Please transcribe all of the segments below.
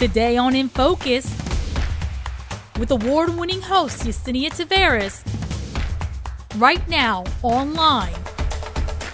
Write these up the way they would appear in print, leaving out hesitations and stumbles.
Today on In Focus, with award-winning host Yesenia Taveras, right now online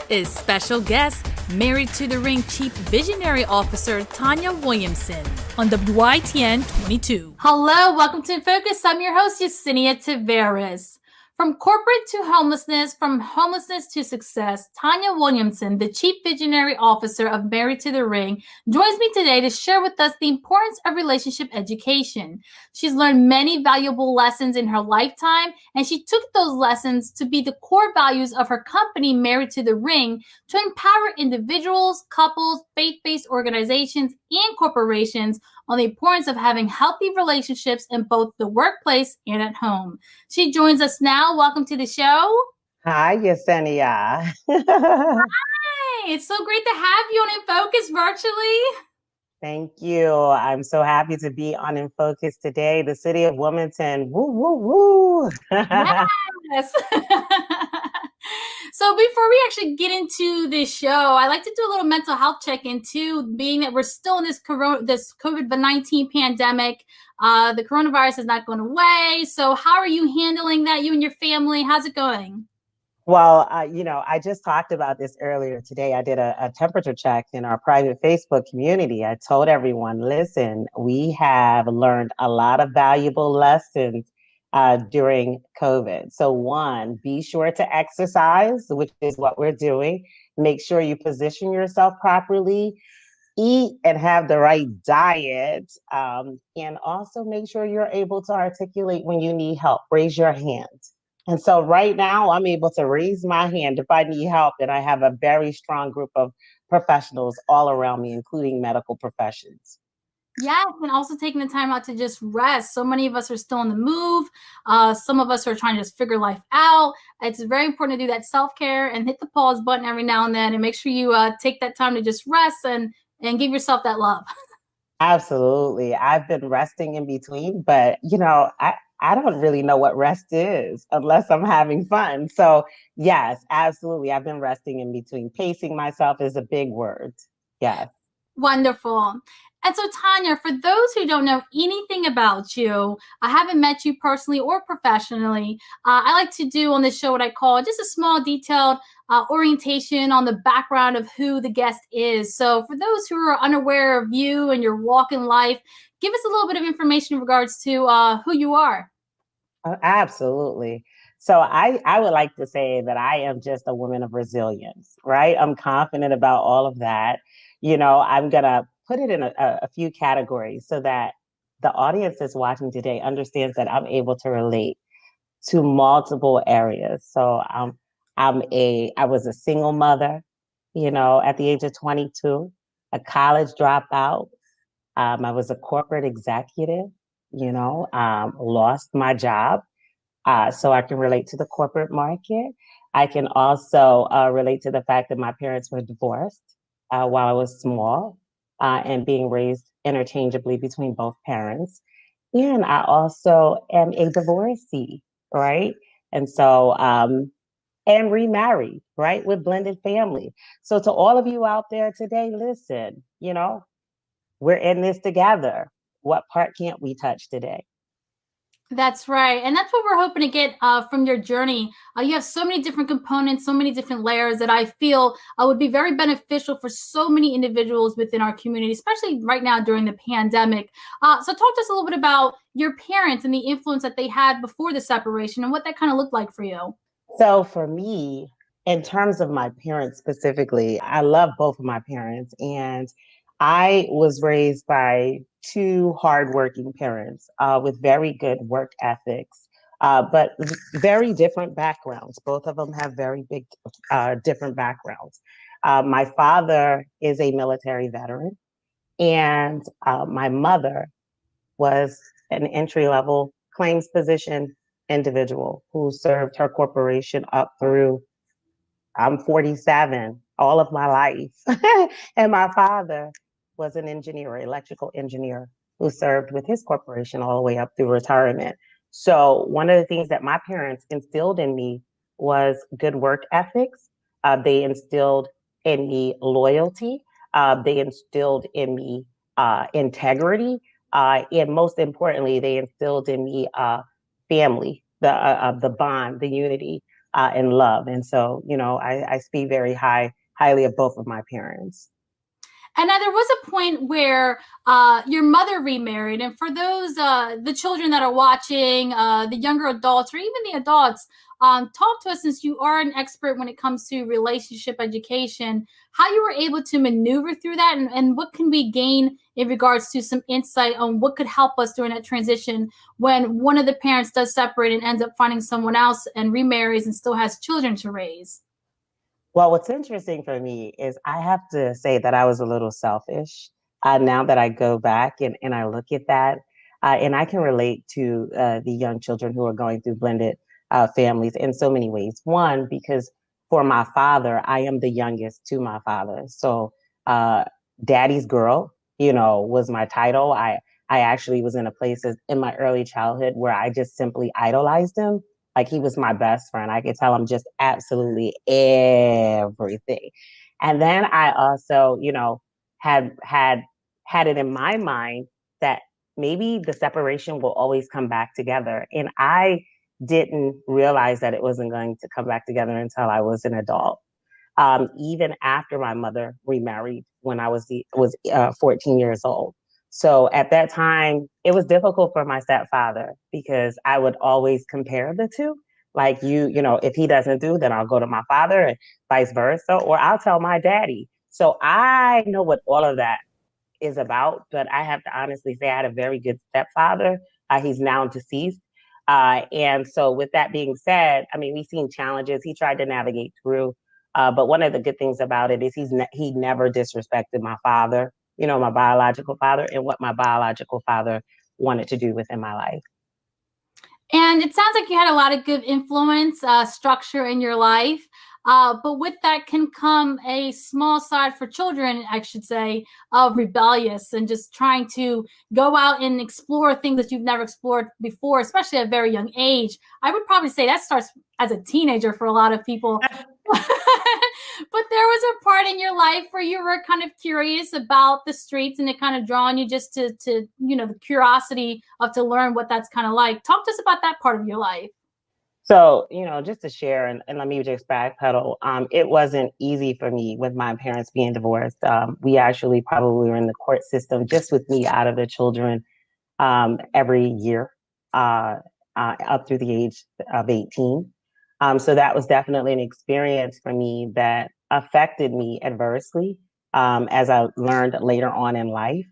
is special guest, Married to the Ring Chief Visionary Officer Tanya Williamson on WITN 22. Hello, welcome to In Focus. I'm your host Yesenia Taveras. From corporate to homelessness, from homelessness to success, Tanya Williamson, the Chief Visionary Officer of Married to the Ring, joins me today to share with us the importance of relationship education. She's learned many valuable lessons in her lifetime, and she took those lessons to be the core values of her company, Married to the Ring, to empower individuals, couples, faith-based organizations, and corporations on the importance of having healthy relationships in both the workplace and at home. She joins us now. Welcome to the show. Hi, Yesenia. Hi, it's so great to have you on In Focus virtually. Thank you. I'm so happy to be on In Focus today. The city of Williamson. Woo, woo, woo. Yes. So before we actually get into this show, I like to do a little mental health check-in too, being that we're still in this COVID-19 pandemic. The coronavirus is not going away. So how are you handling that, you and your family? How's it going? Well, I just talked about this earlier today. I did a temperature check in our private Facebook community. I told everyone, listen, we have learned a lot of valuable lessons during COVID. So one, be sure to exercise, which is what we're doing. Make sure you position yourself properly, eat and have the right diet, and also make sure you're able to articulate when you need help. Raise your hand. And so right now I'm able to raise my hand if I need help, and I have a very strong group of professionals all around me, including medical professions. Yes, and also taking the time out to just rest. So many of us are still on the move. Some of us are trying to just figure life out. It's very important to do that self-care and hit the pause button every now and then and make sure you take that time to just rest and give yourself that love. Absolutely. I've been resting in between, but I don't really know what rest is unless I'm having fun. So yes, absolutely. I've been resting in between. Pacing myself is a big word. Yes. Wonderful. And so, Tanya, for those who don't know anything about you, I haven't met you personally or professionally. I like to do on this show what I call just a small detailed orientation on the background of who the guest is. So for those who are unaware of you and your walk in life, give us a little bit of information in regards to who you are. Absolutely. So I would like to say that I am just a woman of resilience, right? I'm confident about all of that. I'm going to put it in a few categories so that the audience that's watching today understands that I'm able to relate to multiple areas. So I was a single mother, at the age of 22, a college dropout. I was a corporate executive, lost my job. So I can relate to the corporate market. I can also relate to the fact that my parents were divorced while I was small and being raised interchangeably between both parents. And I also am a divorcee, right? And so, and remarried, right? With blended family. So to all of you out there today, listen, we're in this together. What part can't we touch today? That's right. And that's what we're hoping to get from your journey. You have so many different components, so many different layers that I feel would be very beneficial for so many individuals within our community, especially right now during the pandemic. So talk to us a little bit about your parents and the influence that they had before the separation and what that kind of looked like for you. So for me, in terms of my parents specifically, I love both of my parents, and I was raised by two hardworking parents with very good work ethics, but very different backgrounds. Both of them have very big, different backgrounds. My father is a military veteran, and my mother was an entry level claims position individual who served her corporation up through I'm 47 all of my life. And my father was an engineer, electrical engineer, who served with his corporation all the way up through retirement. So one of the things that my parents instilled in me was good work ethics. They instilled in me loyalty. They instilled in me integrity, And most importantly, they instilled in me family, the bond, the unity, and love. And so, I speak very highly of both of my parents. And now there was a point where your mother remarried, and for those the children that are watching, the younger adults or even the adults, talk to us, since you are an expert when it comes to relationship education, how you were able to maneuver through that, and what can we gain in regards to some insight on what could help us during that transition when one of the parents does separate and ends up finding someone else and remarries and still has children to raise. Well, what's interesting for me is I have to say that I was a little selfish. Now that I go back and I look at that, and I can relate to the young children who are going through blended families in so many ways. One, because for my father, I am the youngest to my father. So, uh, daddy's girl, was my title. I actually was in a place in my early childhood where I just simply idolized him. Like he was my best friend. I could tell him just absolutely everything. And then I also, had it in my mind that maybe the separation will always come back together. And I didn't realize that it wasn't going to come back together until I was an adult. Even after my mother remarried when I was 14 years old. So at that time, it was difficult for my stepfather because I would always compare the two. Like if he doesn't do, then I'll go to my father and vice versa, or I'll tell my daddy. So I know what all of that is about. But I have to honestly say I had a very good stepfather. He's now deceased. And so with that being said, I mean, we've seen challenges he tried to navigate through. But one of the good things about it is he never disrespected my father, my biological father, and what my biological father wanted to do within my life. And it sounds like you had a lot of good influence, structure in your life. But with that can come a small side for children, I should say, of rebellious and just trying to go out and explore things that you've never explored before, especially at a very young age. I would probably say that starts as a teenager for a lot of people. But there was a part in your life where you were kind of curious about the streets and it kind of drawing you just to the curiosity of to learn what that's kind of like. Talk to us about that part of your life. So, just to share and let me just backpedal. It wasn't easy for me with my parents being divorced. We actually probably were in the court system just with me out of the children every year up through the age of 18. So that was definitely an experience for me that affected me adversely as I learned later on in life.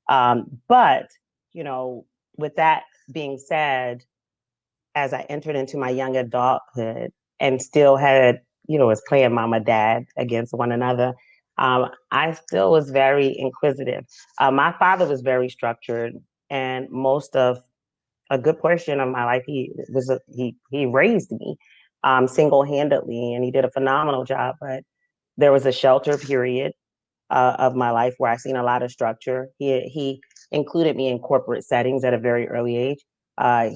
But, you know, with that being said, as I entered into my young adulthood and still had, was playing mama dad against one another, I still was very inquisitive. My father was very structured, and most of a good portion of my life, he raised me single handedly, and he did a phenomenal job. But there was a shelter period of my life where I seen a lot of structure. He included me in corporate settings at a very early age.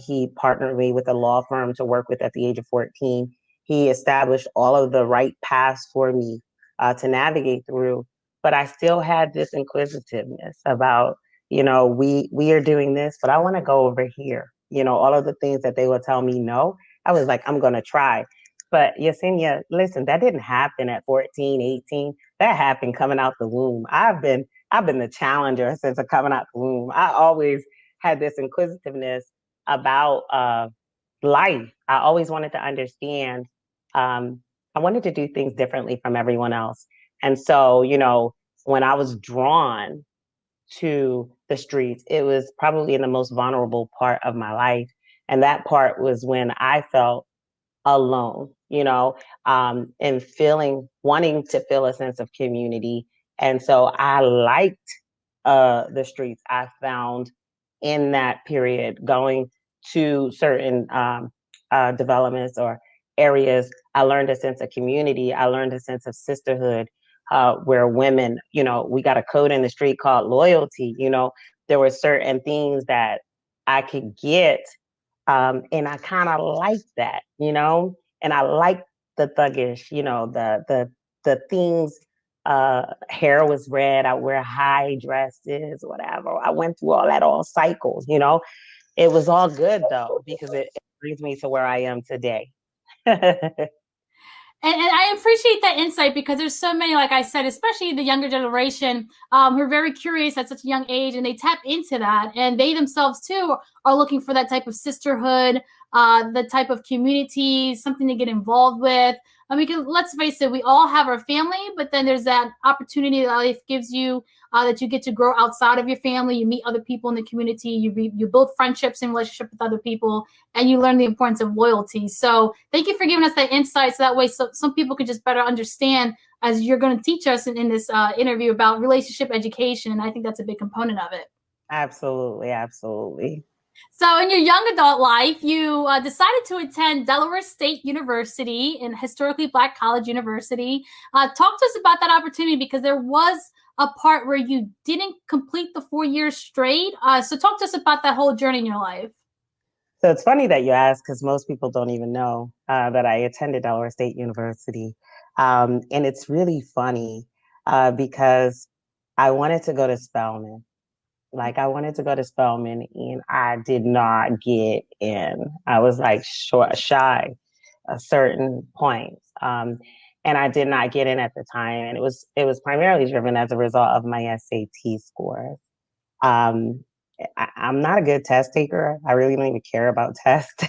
He partnered me with a law firm to work with at the age of 14. He established all of the right paths for me to navigate through. But I still had this inquisitiveness about, we are doing this, but I want to go over here. All of the things that they would tell me no, I was like, I'm going to try. But Yesenia, listen, that didn't happen at 14, 18. That happened coming out the womb. I've been the challenger since coming out the womb. I always had this inquisitiveness about life. I always wanted to understand. I wanted to do things differently from everyone else. And so, when I was drawn to the streets, it was probably in the most vulnerable part of my life. And that part was when I felt alone, and wanting to feel a sense of community. And so I liked the streets. I found in that period going to certain developments or areas. I learned a sense of community. I learned a sense of sisterhood, where women, we got a code in the street called loyalty. There were certain things that I could get, and I kind of like that, and I like the thuggish, the things Hair was red. I wear high dresses, whatever. I went through all that, all cycles, you know. It was all good though, because it brings me to where I am today. And I appreciate that insight because there's so many, like I said, especially the younger generation, who are very curious at such a young age, and they tap into that, and they themselves too are looking for that type of sisterhood, the type of community, something to get involved with. Because let's face it, we all have our family, but then there's that opportunity that life gives you, that you get to grow outside of your family. You meet other people in the community. You build friendships and relationship with other people, and you learn the importance of loyalty. So thank you for giving us that insight, so that way some people could just better understand, as you're going to teach us in this interview about relationship education. And I think that's a big component of it. Absolutely, absolutely. So, in your young adult life, you decided to attend Delaware State University, an historically Black college university. Talk to us about that opportunity, because there was a part where you didn't complete the 4 years straight. So, talk to us about that whole journey in your life. So it's funny that you ask, because most people don't even know that I attended Delaware State University. And it's really funny because I wanted to go to Spelman. Like, I wanted to go to Spelman and I did not get in. I was like shy a certain point. And I did not get in at the time. And it was primarily driven as a result of my SAT scores. Um, I'm not a good test taker. I really don't even care about tests,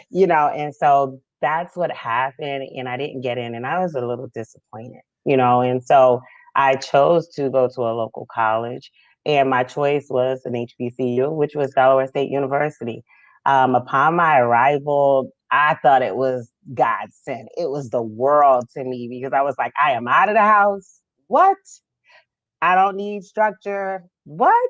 you know, and so that's what happened. And I didn't get in, and I was a little disappointed, you know, and so I chose to go to a local college, and my choice was an HBCU, which was Delaware State University. Upon my arrival, I thought it was God sent. It was the world to me, because I was like, I am out of the house. What? I don't need structure. What?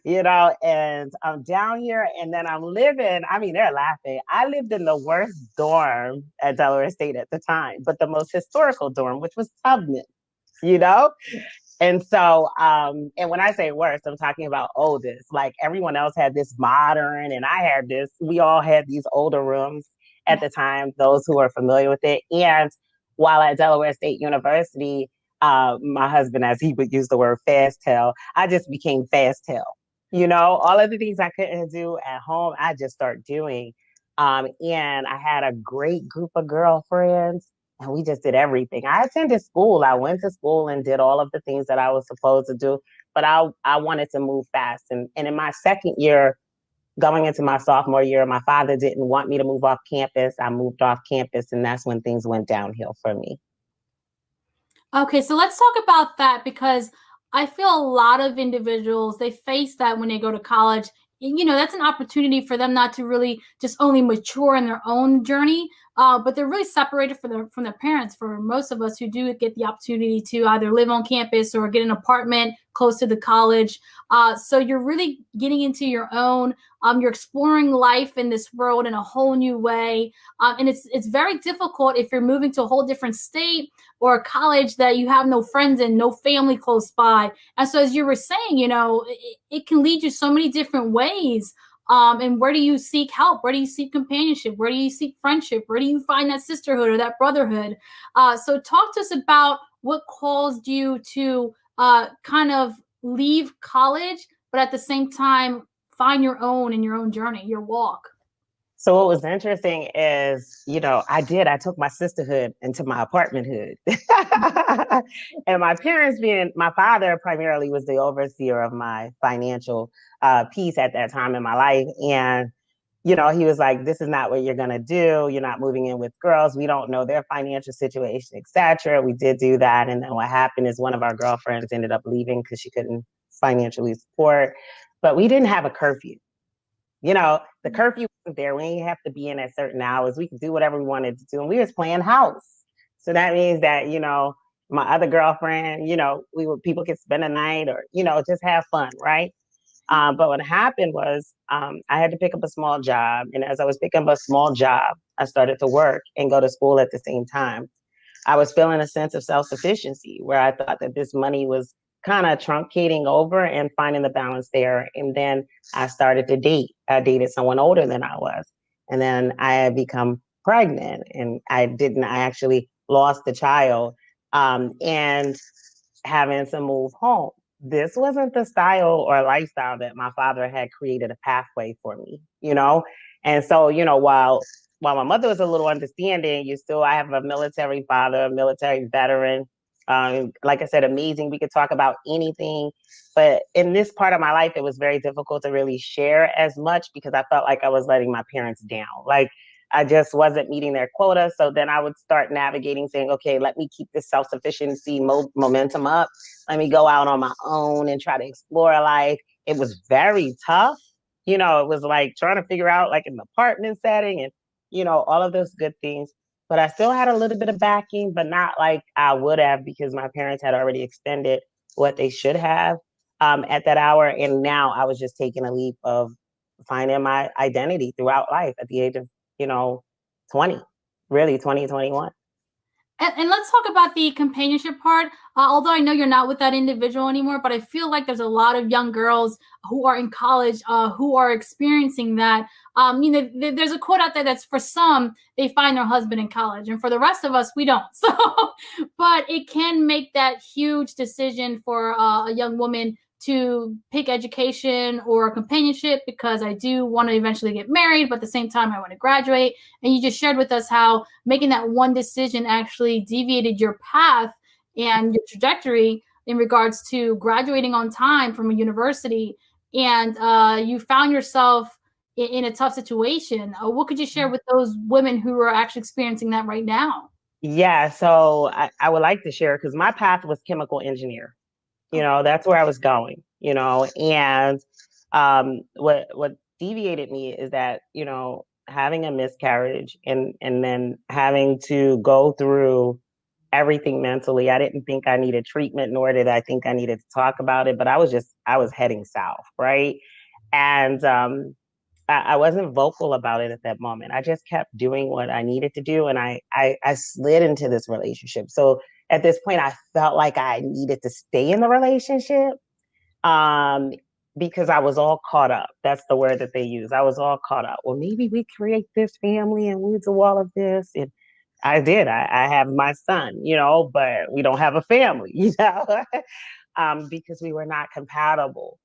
You know, and I'm down here, and then I'm living. I mean, they're laughing. I lived in the worst dorm at Delaware State at the time, but the most historical dorm, which was Tubman, you know? And so, and when I say worst, I'm talking about oldest. Like, everyone else had this modern, and I had this, we all had these older rooms at the time, those who are familiar with it. And while at Delaware State University, my husband, as he would use the word fast tail, I just became fast tail. You know, all of the things I couldn't do at home, I just start doing. And I had a great group of girlfriends, and we just did everything. I attended school. I went to school and did all of the things that I was supposed to do, but I wanted to move fast. And in my second year, going into my sophomore year, my father didn't want me to move off campus. I moved off campus, and that's when things went downhill for me. Okay, so let's talk about that, because I feel a lot of individuals, they face that when they go to college. That's an opportunity for them not to really just only mature in their own journey, but they're really separated from their parents. For most of us who do get the opportunity to either live on campus or get an apartment close to the college, so you're really getting into your own. You're exploring life in this world in a whole new way, and it's very difficult if you're moving to a whole different state or a college that you have no friends in, no family close by. And so, as you were saying, it can lead you so many different ways. And where do you seek help? Where do you seek companionship? Where do you seek friendship? Where do you find that sisterhood or that brotherhood? So talk to us about what caused you to kind of leave college, but at the same time, find your own in your own journey, your walk. So what was interesting is, I took my sisterhood into my apartmenthood. And my father primarily was the overseer of my financial piece at that time in my life. And, he was like, this is not what you're going to do. You're not moving in with girls. We don't know their financial situation, etc. We did do that. And then what happened is one of our girlfriends ended up leaving because she couldn't financially support. But we didn't have a curfew. The curfew wasn't there. We didn't have to be in at certain hours. We could do whatever we wanted to do. And we was playing house. So that means that, my other girlfriend, people could spend a night or, just have fun, right? But what happened was I had to pick up a small job. And as I was picking up a small job, I started to work and go to school at the same time. I was feeling a sense of self-sufficiency where I thought that this money was kind of truncating over and finding the balance there. And then I started to date. I dated someone older than I was. And then I had become pregnant, and I actually lost the child and having to move home. This wasn't the style or lifestyle that my father had created a pathway for me, you know? And so, while my mother was a little understanding, I have a military father, a military veteran. Like I said, amazing. We could talk about anything. But in this part of my life, it was very difficult to really share as much because I felt like I was letting my parents down. Like I just wasn't meeting their quota. So then I would start navigating saying, okay, let me keep this self sufficiency momentum up. Let me go out on my own and try to explore life. It was very tough. It was like trying to figure out like an apartment setting and, all of those good things. But I still had a little bit of backing, but not like I would have because my parents had already extended what they should have at that hour. And now I was just taking a leap of finding my identity throughout life at the age of 20, really 2021. And let's talk about the companionship part. Although I know you're not with that individual anymore, but I feel like there's a lot of young girls who are in college who are experiencing that. There's a quote out there that's for some, they find their husband in college, and for the rest of us, we don't. So, but it can make that huge decision for a young woman to pick education or companionship because I do want to eventually get married, but at the same time, I want to graduate. And you just shared with us how making that one decision actually deviated your path and your trajectory in regards to graduating on time from a university. And you found yourself in a tough situation. What could you share with those women who are actually experiencing that right now? Yeah, so I would like to share because my path was chemical engineer. That's where I was going, and what deviated me is that, having a miscarriage and then having to go through everything mentally. I didn't think I needed treatment, nor did I think I needed to talk about it, but I was heading south, right? And I wasn't vocal about it at that moment. I just kept doing what I needed to do, and I slid into this relationship. So at this point, I felt like I needed to stay in the relationship um, because I was all caught up. That's the word that they use. I was all caught up. Well, maybe we create this family and we do all of this. And I did. I have my son, but we don't have a family, because we were not compatible.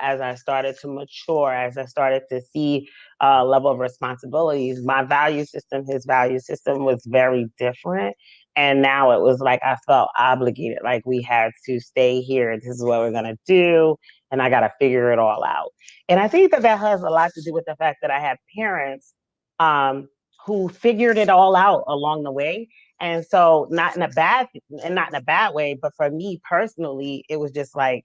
As I started to mature, as I started to see a level of responsibilities, my value system, his value system was very different. And now it was like I felt obligated, like we had to stay here. This is what we're going to do. And I got to figure it all out. And I think that has a lot to do with the fact that I had parents who figured it all out along the way. And so not in a bad way, but for me personally, it was just like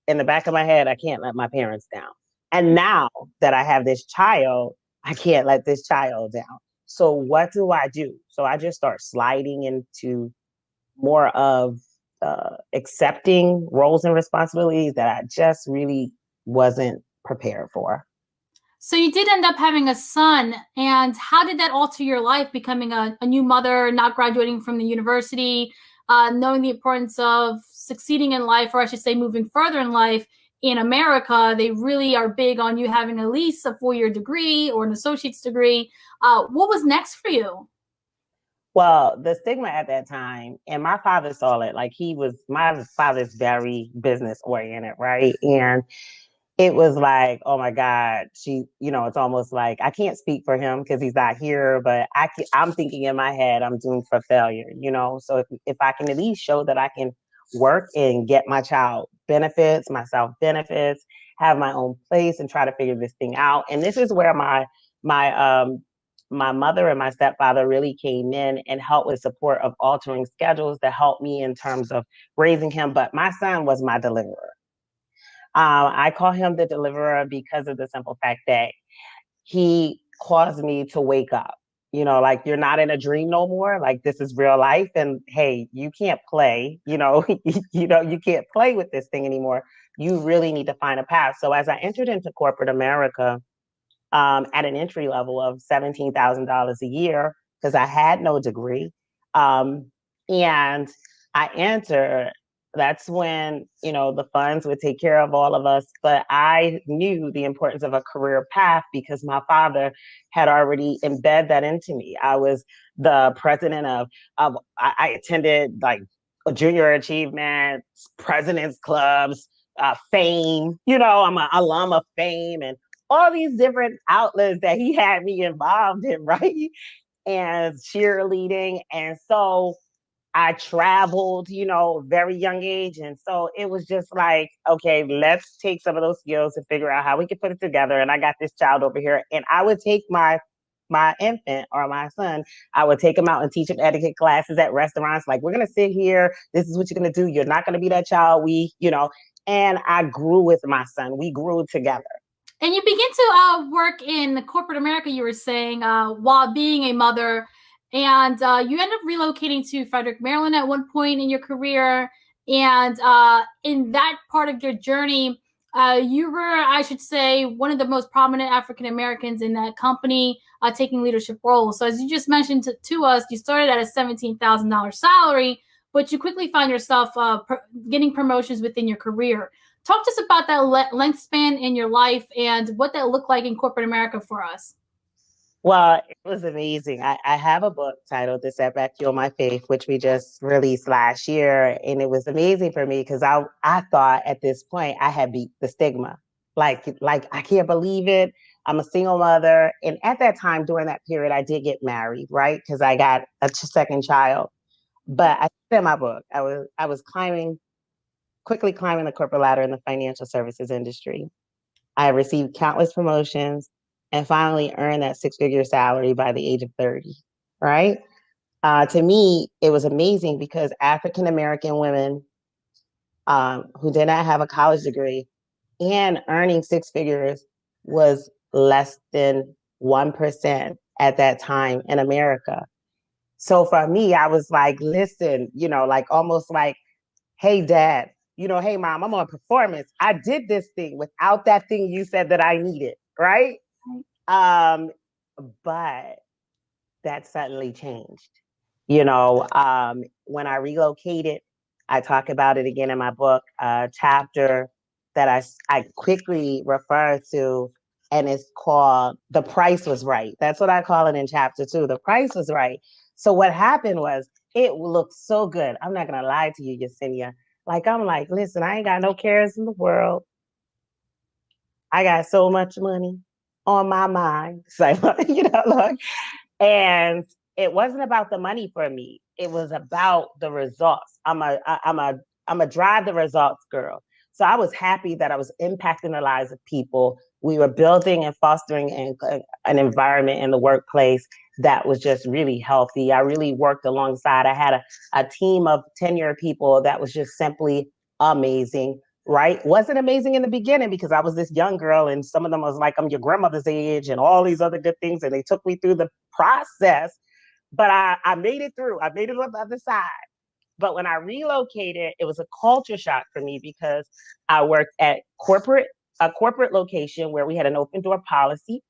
in the back of my head, I can't let my parents down. And now that I have this child, I can't let this child down. So what do I do? So I just start sliding into more of accepting roles and responsibilities that I just really wasn't prepared for. So you did end up having a son, and how did that alter your life, becoming a new mother, not graduating from the university, knowing the importance of succeeding in life, or I should say moving further in life? In America, they really are big on you having at least a 4-year degree or an associate's degree. What was next for you? Well, the stigma at that time, and my father saw it, like my father's very business oriented, right? And it was like, oh my God, it's almost like I can't speak for him because he's not here, but I'm thinking in my head, I'm doomed for failure, So if I can at least show that I can work and get my child benefits, myself benefits, have my own place and try to figure this thing out. And this is where my my mother and my stepfather really came in and helped with support of altering schedules that helped me in terms of raising him. But my son was my deliverer. I call him the deliverer because of the simple fact that he caused me to wake up. Like you're not in a dream no more. Like this is real life, and hey, you can't play. You can't play with this thing anymore. You really need to find a path. So as I entered into corporate America, at an entry level of $17,000 a year, because I had no degree, and I entered, that's when, the funds would take care of all of us. But I knew the importance of a career path because my father had already embedded that into me. I was the president I attended like junior achievements, president's clubs, fame. I'm an alum of fame and all these different outlets that he had me involved in, right? And cheerleading. And so I traveled, very young age. And so it was just like, okay, let's take some of those skills and figure out how we can put it together. And I got this child over here. And I would take my infant or my son, I would take him out and teach him etiquette classes at restaurants. Like, we're going to sit here. This is what you're going to do. You're not going to be that child. And I grew with my son. We grew together. And you begin to work in corporate America, you were saying, while being a mother. And you end up relocating to Frederick, Maryland at one point in your career. And in that part of your journey, you were, I should say, one of the most prominent African Americans in that company, taking leadership roles. So as you just mentioned to us, you started at a $17,000 salary, but you quickly found yourself getting promotions within your career. Talk to us about that length span in your life and what that looked like in corporate America for us. Well, it was amazing. I have a book titled The Setback Fueled My Faith, which we just released last year. And it was amazing for me because I thought at this point I had beat the stigma. Like I can't believe it. I'm a single mother. And at that time, during that period, I did get married, right? Because I got a second child. But I said in my book, I was quickly climbing the corporate ladder in the financial services industry. I received countless promotions and finally earned that six-figure salary by the age of 30, right? To me, it was amazing because African-American women who did not have a college degree and earning six figures was less than 1% at that time in America. So for me, I was like, listen, like almost like, hey, dad, hey, mom, I'm on performance. I did this thing without that thing you said that I needed, right? But that suddenly changed. When I relocated, I talk about it again in my book, chapter that I quickly refer to, and it's called The Price Was Right. That's what I call it in chapter 2. The price was right. So what happened was it looked so good. I'm not going to lie to you, Yesenia. Like, I'm like, listen, I ain't got no cares in the world. I got so much money on my mind. So, look, and it wasn't about the money for me. It was about the results. I'm a drive the results girl. So I was happy that I was impacting the lives of people. We were building and fostering an environment in the workplace that was just really healthy. I really worked alongside. I had a team of tenured people that was just simply amazing. Right? Wasn't amazing in the beginning because I was this young girl and some of them was like, I'm your grandmother's age and all these other good things. And they took me through the process, but I made it through. I made it on the other side. But when I relocated, it was a culture shock for me because I worked at a corporate location where we had an open door policy,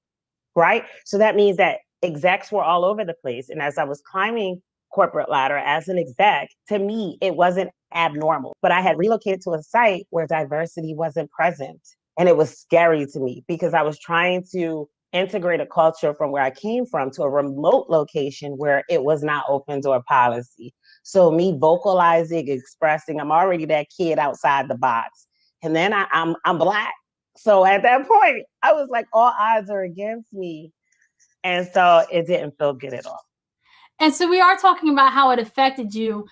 right? So that means that execs were all over the place. And as I was climbing corporate ladder as an exec, to me, it wasn't abnormal. But I had relocated to a site where diversity wasn't present. And it was scary to me because I was trying to integrate a culture from where I came from to a remote location where it was not open door policy. So me vocalizing, expressing, I'm already that kid outside the box. And then I'm Black. So at that point, I was like, all odds are against me. And so it didn't feel good at all. And so we are talking about how it affected you.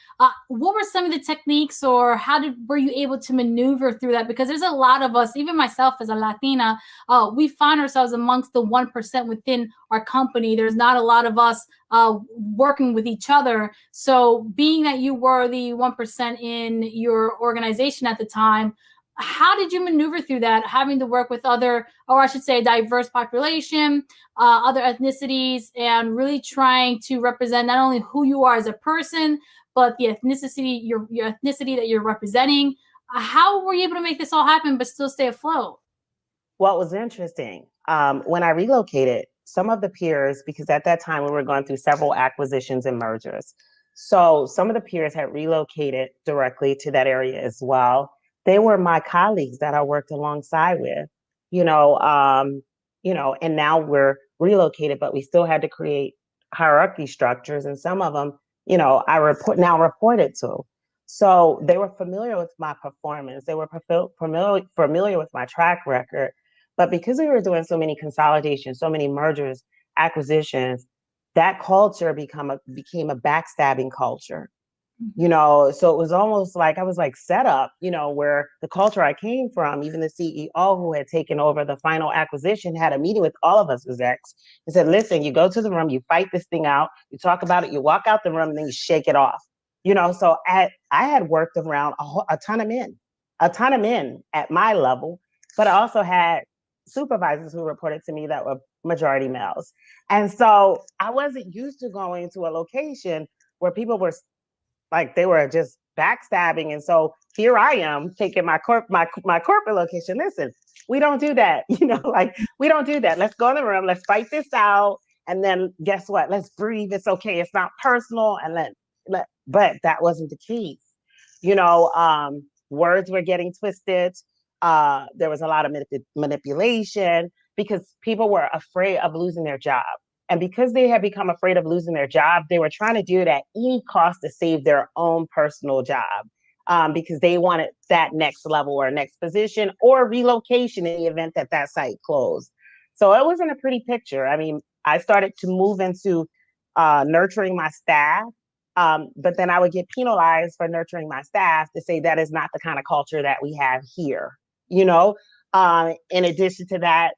What were some of the techniques, or were you able to maneuver through that? Because there's a lot of us, even myself as a Latina, we find ourselves amongst the 1% within our company. There's not a lot of us working with each other. So being that you were the 1% in your organization at the time, how did you maneuver through that, having to work with other, or I should say, a diverse population, other ethnicities, and really trying to represent not only who you are as a person, but the ethnicity, your ethnicity that you're representing? How were you able to make this all happen, but still stay afloat? Well, it was interesting. When I relocated, some of the peers, because at that time we were going through several acquisitions and mergers. So some of the peers had relocated directly to that area as well. They were my colleagues that I worked alongside with, and now we're relocated, but we still had to create hierarchy structures. And some of them, I reported to. So they were familiar with my performance. They were familiar with my track record. But because we were doing so many consolidations, so many mergers, acquisitions, that culture became a backstabbing culture. So it was almost like I was like set up, where the culture I came from, even the CEO who had taken over the final acquisition had a meeting with all of us as ex and said, listen, you go to the room, you fight this thing out, you talk about it, you walk out the room, and then you shake it off. So I had worked around a ton of men at my level, but I also had supervisors who reported to me that were majority males. And so I wasn't used to going to a location where people were like they were just backstabbing. And so here I am taking my corporate location. Listen, we don't do that. Like we don't do that. Let's go in the room. Let's fight this out. And then guess what? Let's breathe. It's okay. It's not personal. And but that wasn't the case. Words were getting twisted. There was a lot of manipulation because people were afraid of losing their job. And because they had become afraid of losing their job, they were trying to do it at any cost to save their own personal job, because they wanted that next level or next position or relocation in the event that that site closed. So it wasn't a pretty picture. I mean, I started to move into nurturing my staff, but then I would get penalized for nurturing my staff to say that is not the kind of culture that we have here. In addition to that,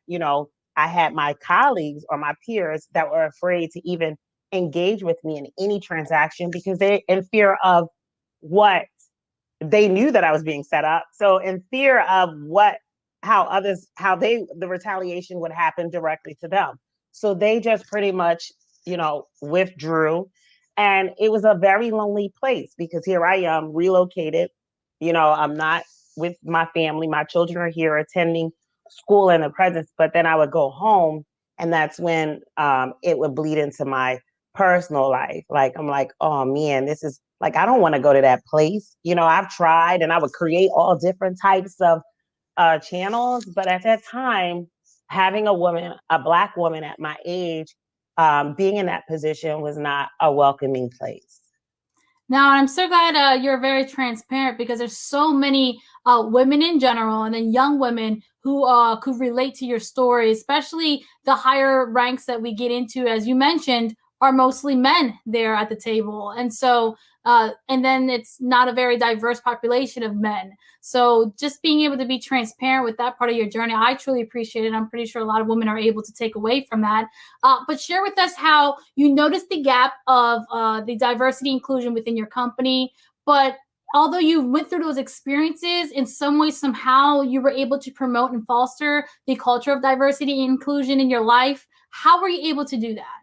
I had my colleagues or my peers that were afraid to even engage with me in any transaction because they in fear of what they knew that I was being set up. So in fear of the retaliation would happen directly to them. So they just pretty much, withdrew. And it was a very lonely place because here I am relocated. I'm not with my family. My children are here attending school in the presence, but then I would go home, and that's when it would bleed into my personal life. Like I'm like, oh man, this is like I don't want to go to that place. I've tried, and I would create all different types of channels, but at that time, having a Black woman at my age, being in that position was not a welcoming place. Now, I'm so glad you're very transparent because there's so many women in general and then young women who could relate to your story, especially the higher ranks that we get into, as you mentioned, are mostly men there at the table. And so, and then it's not a very diverse population of men. So just being able to be transparent with that part of your journey, I truly appreciate it. I'm pretty sure a lot of women are able to take away from that. But share with us how you noticed the gap of the diversity inclusion within your company. But although you went through those experiences, in some way, somehow you were able to promote and foster the culture of diversity and inclusion in your life. How were you able to do that?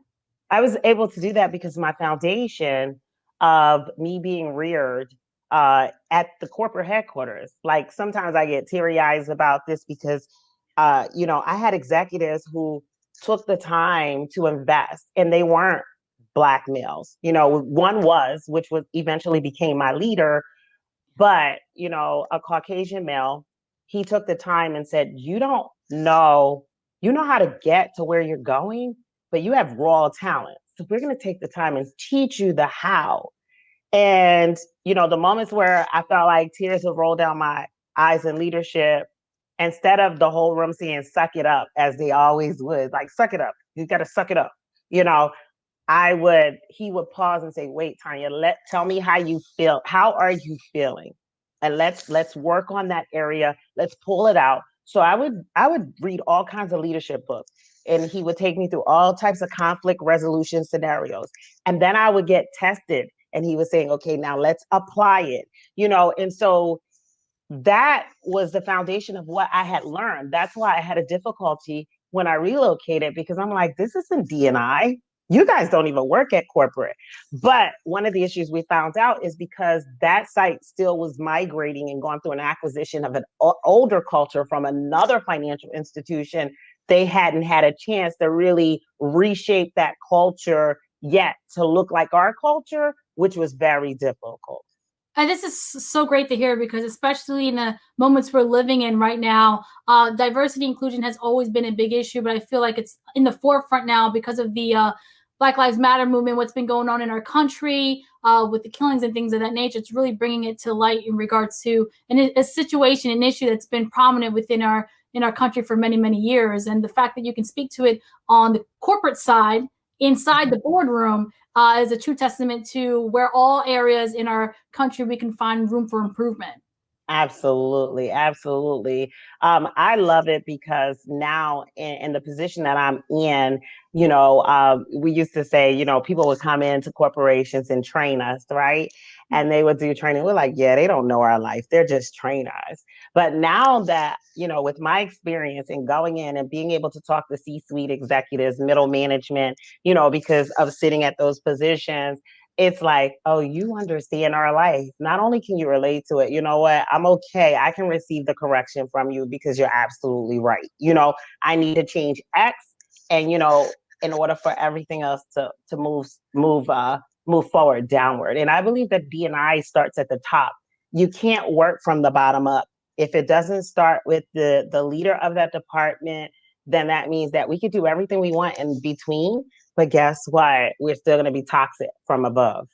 I was able to do that because my foundation of me being reared at the corporate headquarters. Like sometimes I get teary eyes about this because, I had executives who took the time to invest, and they weren't Black males. One was, which was eventually became my leader, but a Caucasian male. He took the time and said, you know how to get to where you're going, but you have raw talent. So we're going to take the time and teach you the how. And, the moments where I felt like tears would roll down my eyes in leadership, instead of the whole room saying, suck it up, as they always would, like, suck it up. You got to suck it up. He would pause and say, wait, Tanya, tell me how you feel. How are you feeling? And let's work on that area. Let's pull it out. So I would read all kinds of leadership books, and he would take me through all types of conflict resolution scenarios. And then I would get tested, and he was saying, okay, now let's apply it, and so that was the foundation of what I had learned. That's why I had a difficulty when I relocated, because I'm like, this isn't D&I. You guys don't even work at corporate. But one of the issues we found out is because that site still was migrating and going through an acquisition of an older culture from another financial institution, they hadn't had a chance to really reshape that culture yet to look like our culture, which was very difficult. And this is so great to hear because especially in the moments we're living in right now, diversity inclusion has always been a big issue, but I feel like it's in the forefront now because of the Black Lives Matter movement, what's been going on in our country, with the killings and things of that nature. It's really bringing it to light in regards to a situation, an issue that's been prominent within our country for many, many years. And the fact that you can speak to it on the corporate side, inside the boardroom, is a true testament to where all areas in our country we can find room for improvement. Absolutely, absolutely. I love it because now in the position that I'm in, we used to say, people would come into corporations and train us, right? And they would do training. We're like, yeah, they don't know our life. They're just trainers. But now that, with my experience in going in and being able to talk to C-suite executives, middle management, because of sitting at those positions, it's like, oh, you understand our life. Not only can you relate to it, you know what? I'm okay. I can receive the correction from you because you're absolutely right. I need to change X, and in order for everything else to move forward downward. And I believe that D&I starts at the top. You can't work from the bottom up. If it doesn't start with the leader of that department, then that means that we could do everything we want in between. But guess what? We're still going to be toxic from above.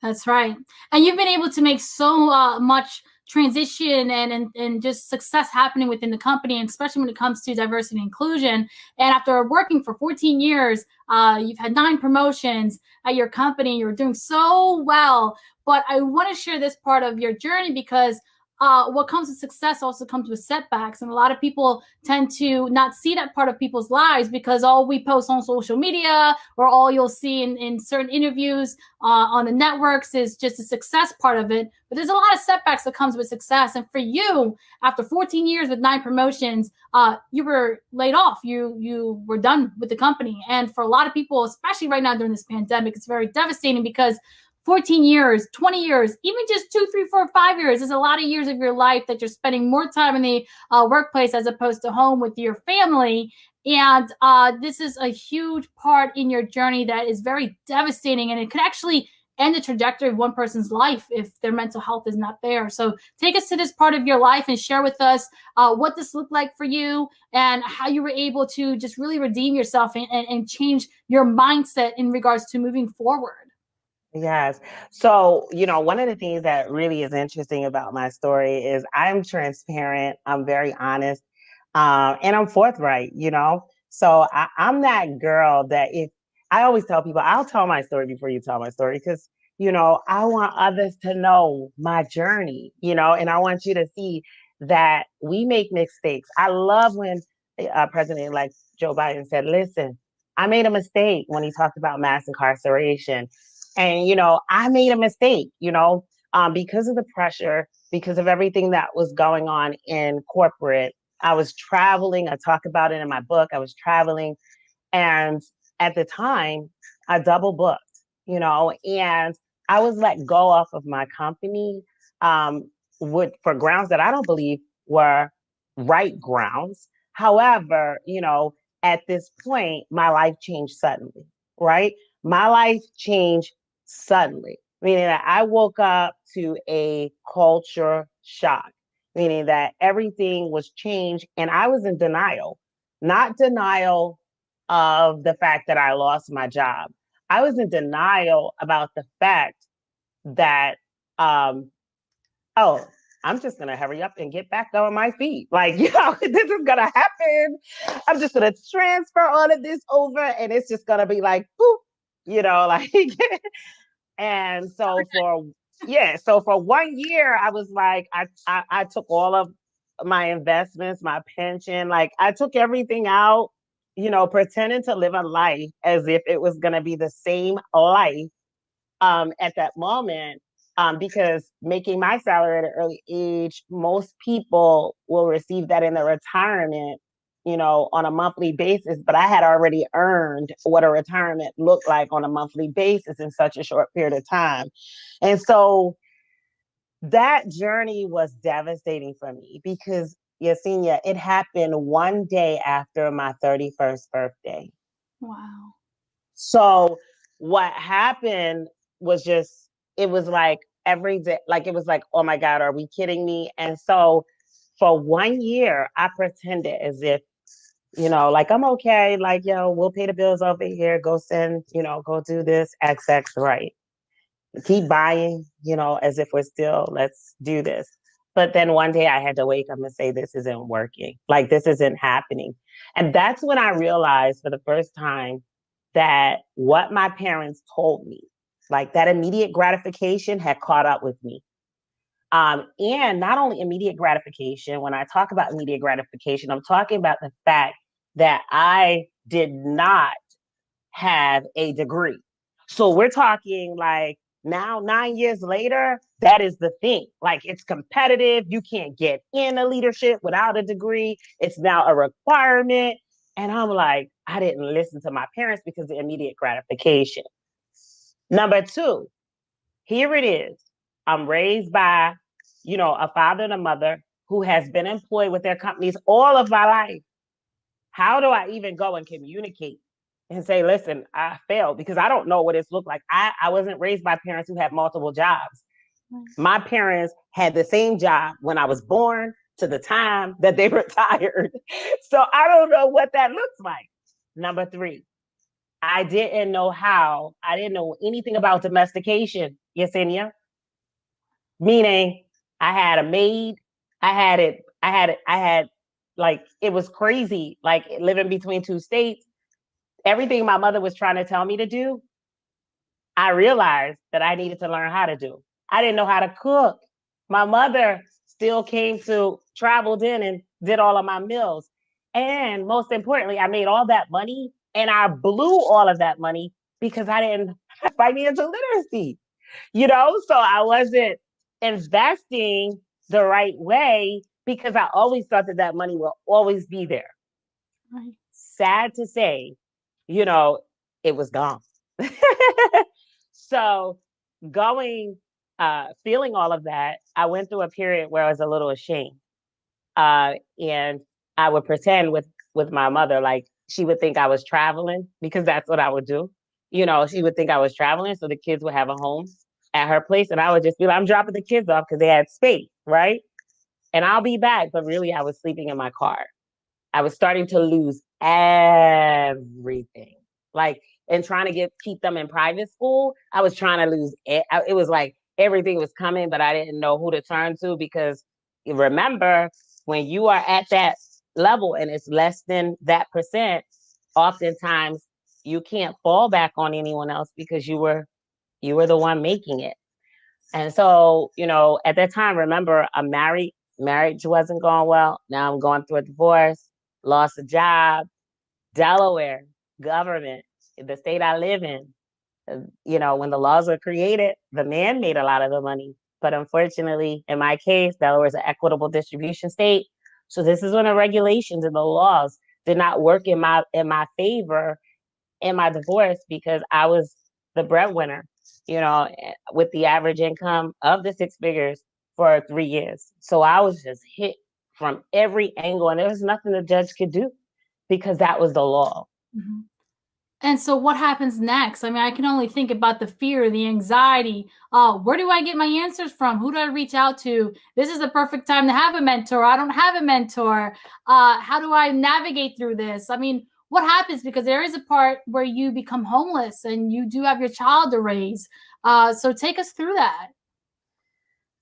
That's right. And you've been able to make so much transition and just success happening within the company, and especially when it comes to diversity and inclusion. And after working for 14 years, you've had 9 promotions at your company. You're doing so well. But I want to share this part of your journey because what comes with success also comes with setbacks. And a lot of people tend to not see that part of people's lives because all we post on social media or all you'll see in certain interviews on the networks is just the success part of it. But there's a lot of setbacks that comes with success. And for you, after 14 years with 9 promotions, you were laid off. You were done with the company. And for a lot of people, especially right now during this pandemic, it's very devastating because 14 years, 20 years, even just 2, 3, 4, 5 years is a lot of years of your life that you're spending more time in the workplace as opposed to home with your family. And this is a huge part in your journey that is very devastating, and it could actually end the trajectory of one person's life if their mental health is not there. So take us to this part of your life and share with us what this looked like for you and how you were able to just really redeem yourself and change your mindset in regards to moving forward. Yes. So, one of the things that really is interesting about my story is I'm transparent, I'm very honest, and I'm forthright. So I'm that girl that if I always tell people, I'll tell my story before you tell my story because, I want others to know my journey, and I want you to see that we make mistakes. I love when President like Joe Biden said, listen, I made a mistake when he talked about mass incarceration. And, I made a mistake, because of the pressure, because of everything that was going on in corporate. I was traveling. I talk about it in my book. I was traveling. And at the time, I double booked, and I was let go off of my company for grounds that I don't believe were right grounds. However, at this point, my life changed suddenly, right? My life changed suddenly, meaning that I woke up to a culture shock, meaning that everything was changed and I was in denial, not denial of the fact that I lost my job. I was in denial about the fact that, oh, I'm just going to hurry up and get back on my feet. Like, this is going to happen. I'm just going to transfer all of this over and it's just going to be like, boop, like, and so for 1 year, I was like, I took all of my investments, my pension, like I took everything out, pretending to live a life as if it was going to be the same life at that moment. Because making my salary at an early age, most people will receive that in their retirement, on a monthly basis. But I had already earned what a retirement looked like on a monthly basis in such a short period of time. And so that journey was devastating for me because, Yesenia, it happened one day after my 31st birthday. Wow. So what happened was it was like every day, like it was like, oh my God, are we kidding me? And so for 1 year, I pretended as if, like I'm okay, like, we'll pay the bills over here, go send, go do this, XX, right. keep buying, as if we're still, let's do this. But then one day I had to wake up and say, this isn't working. Like, this isn't happening. And that's when I realized for the first time that what my parents told me, like that immediate gratification had caught up with me. And not only immediate gratification, when I talk about immediate gratification, I'm talking about the fact that I did not have a degree. So we're talking like now, 9 years later, that is the thing. Like, it's competitive. You can't get into leadership without a degree. It's now a requirement. And I'm like, I didn't listen to my parents because of immediate gratification. Number two, here it is. I'm raised by, a father and a mother who has been employed with their companies all of my life. How do I even go and communicate and say, listen, I failed? Because I don't know what it's looked like. I wasn't raised by parents who had multiple jobs. My parents had the same job when I was born to the time that they retired. So I don't know what that looks like. Number three, I didn't know anything about domestication, Yesenia. Meaning I had a maid, I had like, it was crazy, like living between two states. Everything my mother was trying to tell me to do, I realized that I needed to learn how to do. I didn't know how to cook. My mother still traveled in and did all of my meals. And most importantly, I made all that money and I blew all of that money because I didn't have financial literacy, So I wasn't investing the right way because I always thought that money will always be there. Right. Sad to say, it was gone. So feeling all of that, I went through a period where I was a little ashamed. And I would pretend with my mother, like she would think I was traveling because that's what I would do. She would think I was traveling so the kids would have a home at her place. And I would just be like, I'm dropping the kids off because they had space, right? And I'll be back. But really, I was sleeping in my car. I was starting to lose everything. Like, and trying to keep them in private school, I was trying to lose it. It was like everything was coming, but I didn't know who to turn to because remember, when you are at that level and it's less than that percent, oftentimes you can't fall back on anyone else because you were the one making it. And so, at that time, remember, I'm married. Marriage wasn't going well. Now I'm going through a divorce, lost a job, Delaware, government, the state I live in. When the laws were created, the man made a lot of the money. But unfortunately, in my case, Delaware is an equitable distribution state. So this is when the regulations and the laws did not work in my favor in my divorce because I was the breadwinner, with the average income of the six figures for 3 years. So I was just hit from every angle and there was nothing the judge could do because that was the law. Mm-hmm. And so what happens next? I mean, I can only think about the fear, the anxiety. Where do I get my answers from? Who do I reach out to? This is the perfect time to have a mentor. I don't have a mentor. How do I navigate through this? I mean, what happens? Because there is a part where you become homeless and you do have your child to raise. So take us through that.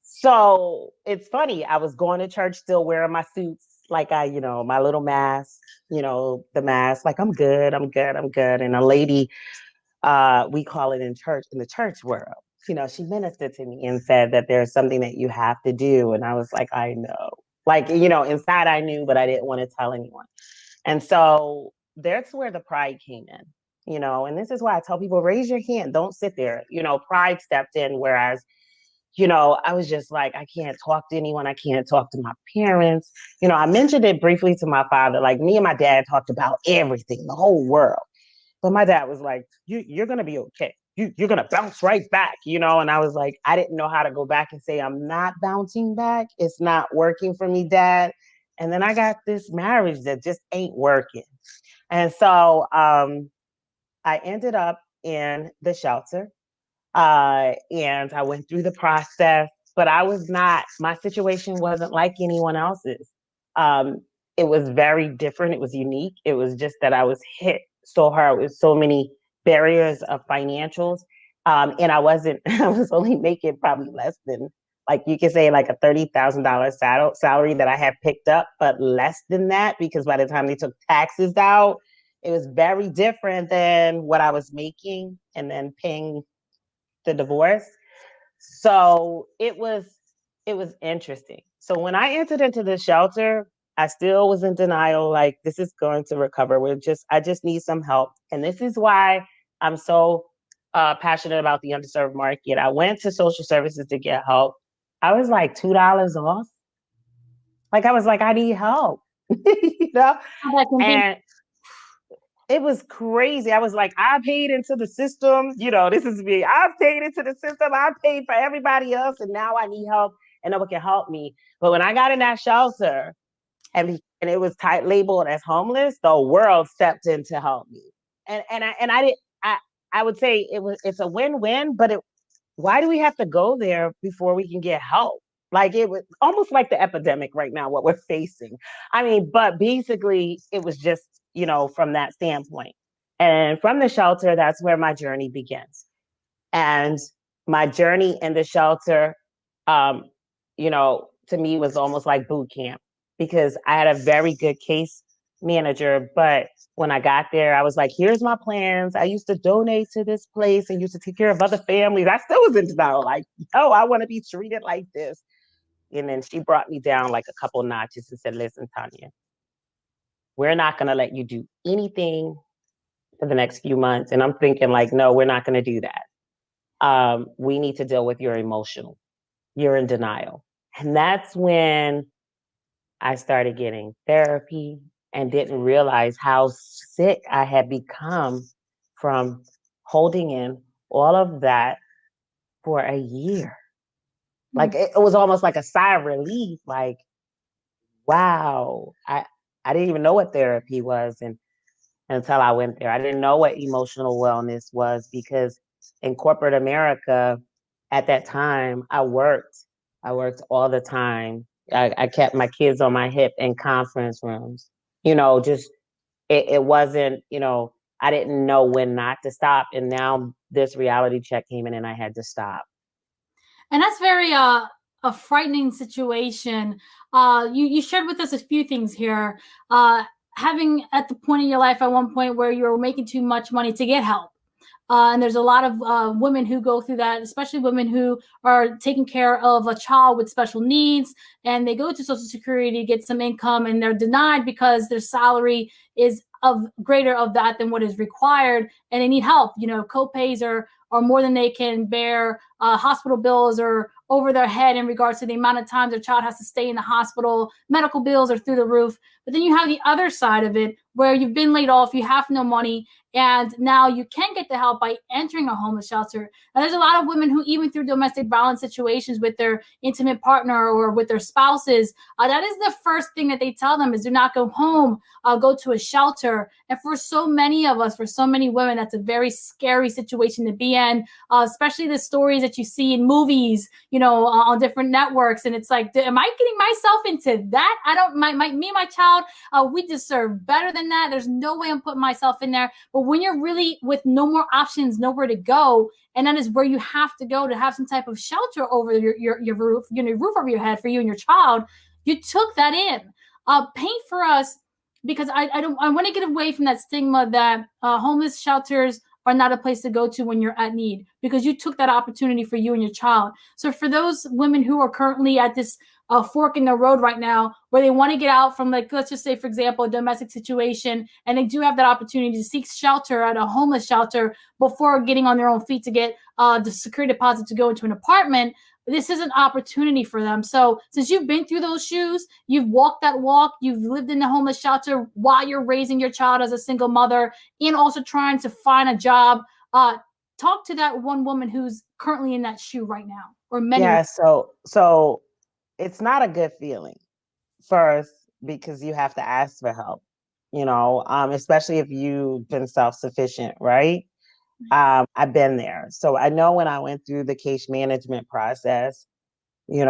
So it's funny. I was going to church still wearing my suits, like my little mask, the mask, like I'm good. And a lady, we call it in the church world, she ministered to me and said that there's something that you have to do. And I was like, I know. Like, inside I knew, but I didn't want to tell anyone. And so that's where the pride came in, and this is why I tell people, raise your hand. Don't sit there. Pride stepped in, whereas I was just like, I can't talk to anyone. I can't talk to my parents. I mentioned it briefly to my father. Like, me and my dad talked about everything, the whole world. But my dad was like, you're going to be okay. You're going to bounce right back, And I was like, I didn't know how to go back and say, I'm not bouncing back. It's not working for me, Dad. And then I got this marriage that just ain't working. And so I ended up in the shelter. And I went through the process, but my situation wasn't like anyone else's. It was very different. It was unique. It was just that I was hit so hard with so many barriers of financials And I was only making probably less than, like you could say, like a $30,000 salary that I had picked up, but less than that, because by the time they took taxes out, it was very different than what I was making and then paying the divorce. So it was interesting. So when I entered into the shelter, I still was in denial, like this is going to recover. I just need some help. And this is why I'm so passionate about the underserved market. I went to social services to get help. I was like $2 off. Like I was like, I need help. you know? And it was crazy. I was like, I paid into the system. This is me. I paid into the system. I paid for everybody else. And now I need help and no one can help me. But when I got in that shelter and it was labeled as homeless, the world stepped in to help me. I would say it's a win-win, but why do we have to go there before we can get help? Like it was almost like the epidemic right now, what we're facing. I mean, but basically it was just, from that standpoint. And from the shelter, that's where my journey begins. And my journey in the shelter, um, to me was almost like boot camp because I had a very good case manager. But when I got there, I was like, here's my plans. I used to donate to this place and used to take care of other families. I still was in denial, like, oh, I want to be treated like this. And then she brought me down like a couple notches and said, listen, Tanya, we're not going to let you do anything for the next few months. And I'm thinking like, no, we're not going to do that. We need to deal with your emotional. You're in denial. And that's when I started getting therapy and didn't realize how sick I had become from holding in all of that for a year. Like it was almost like a sigh of relief, like, wow, I didn't even know what therapy was until I went there. I didn't know what emotional wellness was because in corporate America at that time, I worked all the time. I kept my kids on my hip in conference rooms. Just it wasn't, I didn't know when not to stop. And now this reality check came in and I had to stop. And that's very a frightening situation. You shared with us a few things here. Having at the point in your life at one point where you were making too much money to get help. And there's a lot of women who go through that, especially women who are taking care of a child with special needs, and they go to Social Security to get some income, and they're denied because their salary is of greater of that than what is required, and they need help. Co-pays are more than they can bear. Hospital bills are over their head in regards to the amount of time their child has to stay in the hospital. Medical bills are through the roof. But then you have the other side of it where you've been laid off, you have no money, and now you can get the help by entering a homeless shelter. And there's a lot of women who, even through domestic violence situations with their intimate partner or with their spouses, that is the first thing that they tell them is do not go home, go to a shelter. And for so many of us, for so many women, that's a very scary situation to be in, especially the stories that you see in movies, on different networks. And it's like, am I getting myself into that? Me and my child, we deserve better than that. There's no way I'm putting myself in there. But when you're really with no more options, nowhere to go, and that is where you have to go to have some type of shelter over your roof, roof over your head for you and your child, you took that in. Paint for us, because I want to get away from that stigma that homeless shelters are not a place to go to when you're at need, because you took that opportunity for you and your child. So for those women who are currently at this fork in the road right now, where they want to get out from, like, let's just say, for example, a domestic situation, and they do have that opportunity to seek shelter at a homeless shelter before getting on their own feet to get the security deposit to go into an apartment, this is an opportunity for them. So since you've been through those shoes, you've walked that walk, you've lived in the homeless shelter while you're raising your child as a single mother and also trying to find a job, talk to that one woman who's currently in that shoe right now, or many. Yeah, so it's not a good feeling first because you have to ask for help, especially if you've been self-sufficient, right? I've been there. So I know when I went through the case management process, it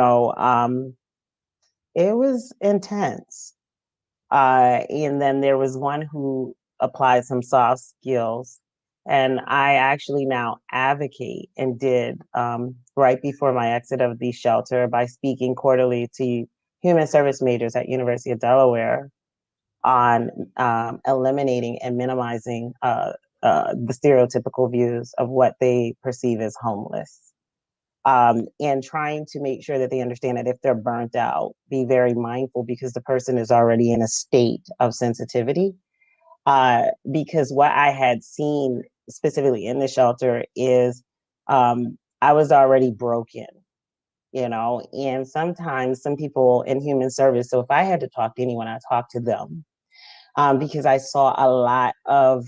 was intense. And then there was one who applied some soft skills And I actually now advocate and did right before my exit of the shelter by speaking quarterly to human service majors at University of Delaware on eliminating and minimizing the stereotypical views of what they perceive as homeless. And trying to make sure that they understand that if they're burnt out, be very mindful because the person is already in a state of sensitivity. Because what I had seen specifically in the shelter is I was already broken, and sometimes some people in human service. So if I had to talk to anyone, I talked to them because I saw a lot of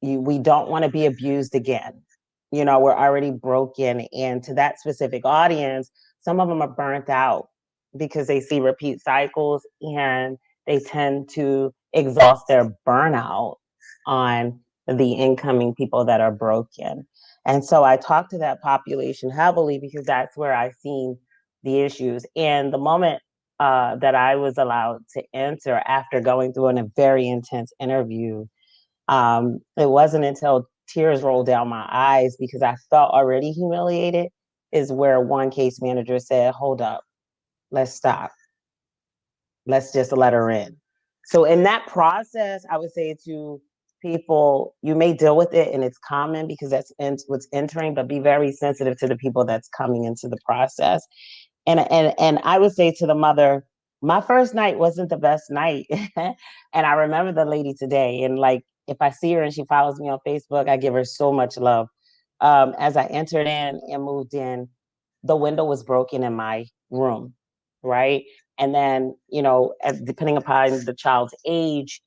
we don't want to be abused again. We're already broken. And to that specific audience, some of them are burnt out because they see repeat cycles and they tend to exhaust their burnout on the incoming people that are broken. And so I talked to that population heavily because that's where I've seen the issues. And the moment that I was allowed to enter after going through a very intense interview, it wasn't until tears rolled down my eyes because I felt already humiliated, is where one case manager said, "Hold up, let's stop. Let's just let her in." So in that process, I would say to people, you may deal with it and it's common because that's what's entering, but be very sensitive to the people that's coming into the process. And I would say to the mother, my first night wasn't the best night. And I remember the lady today. And like, if I see her and she follows me on Facebook, I give her so much love. As I entered in and moved in, the window was broken in my room, right? And then, depending upon the child's age,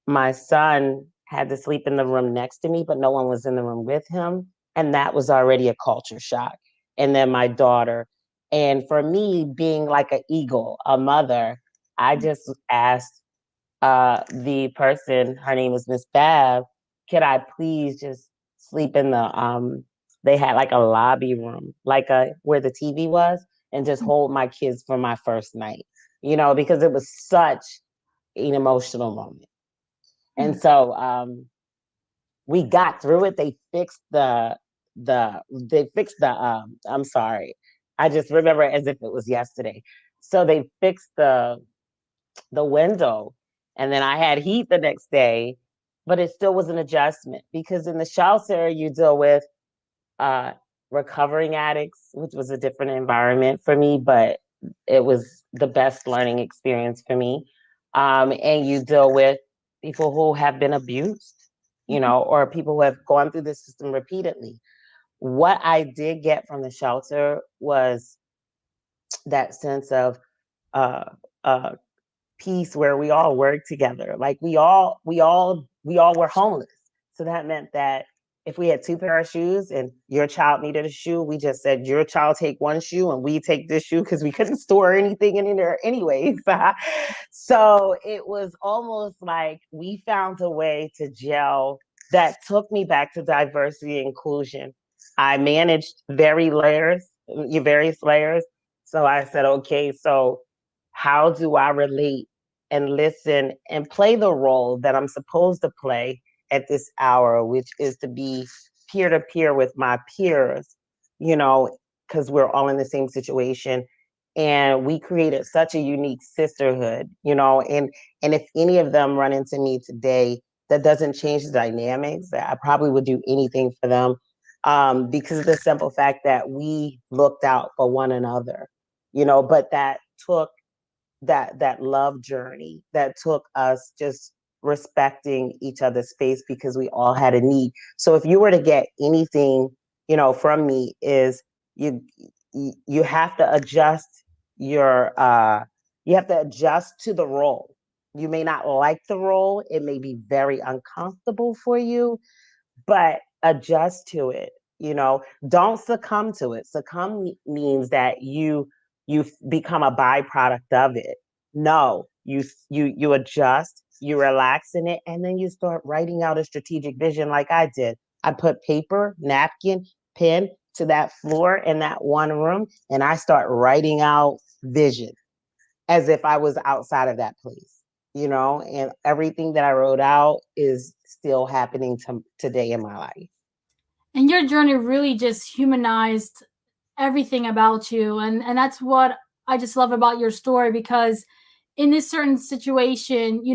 my son had to sleep in the room next to me, but no one was in the room with him. And that was already a culture shock. And then my daughter. And for me, being like an eagle, a mother, I just asked the person, her name is Miss Bev, could I please just sleep in they had like a lobby room, like where the TV was, and just hold my kids for my first night, because it was such an emotional moment. And so we got through it. They fixed I'm sorry. I just remember it as if it was yesterday. So they fixed the window, and then I had heat the next day, but it still was an adjustment because in the shelter you deal with uh recovering addicts, which was a different environment for me, but it was the best learning experience for me. And you deal with people who have been abused, or people who have gone through the system repeatedly. What I did get from the shelter was that sense of uh, uh, peace where we all work together. Like we all were homeless. So that meant that if we had two pair of shoes and your child needed a shoe, we just said your child take one shoe and we take this shoe because we couldn't store anything in there anyways. So it was almost like we found a way to gel that took me back to diversity and inclusion. I managed various layers. So I said, okay, so how do I relate and listen and play the role that I'm supposed to play at this hour, which is to be peer to peer with my peers, because we're all in the same situation. And we created such a unique sisterhood, and if any of them run into me today, that doesn't change the dynamics. I probably would do anything for them because of the simple fact that we looked out for one another, but that took that love journey that took us just respecting each other's space because we all had a need. So if you were to get anything, from me, is you you have to adjust your you have to adjust to the role. You may not like the role, it may be very uncomfortable for you, but adjust to it. Don't succumb to it. Succumb means that you become a byproduct of it. No, you adjust, you relax in it, and then you start writing out a strategic vision like I did. I put paper, napkin, pen to that floor in that one room, and I start writing out vision as if I was outside of that place. and everything that I wrote out is still happening today in my life. And your journey really just humanized everything about you. And that's what I just love about your story, because in this certain situation, you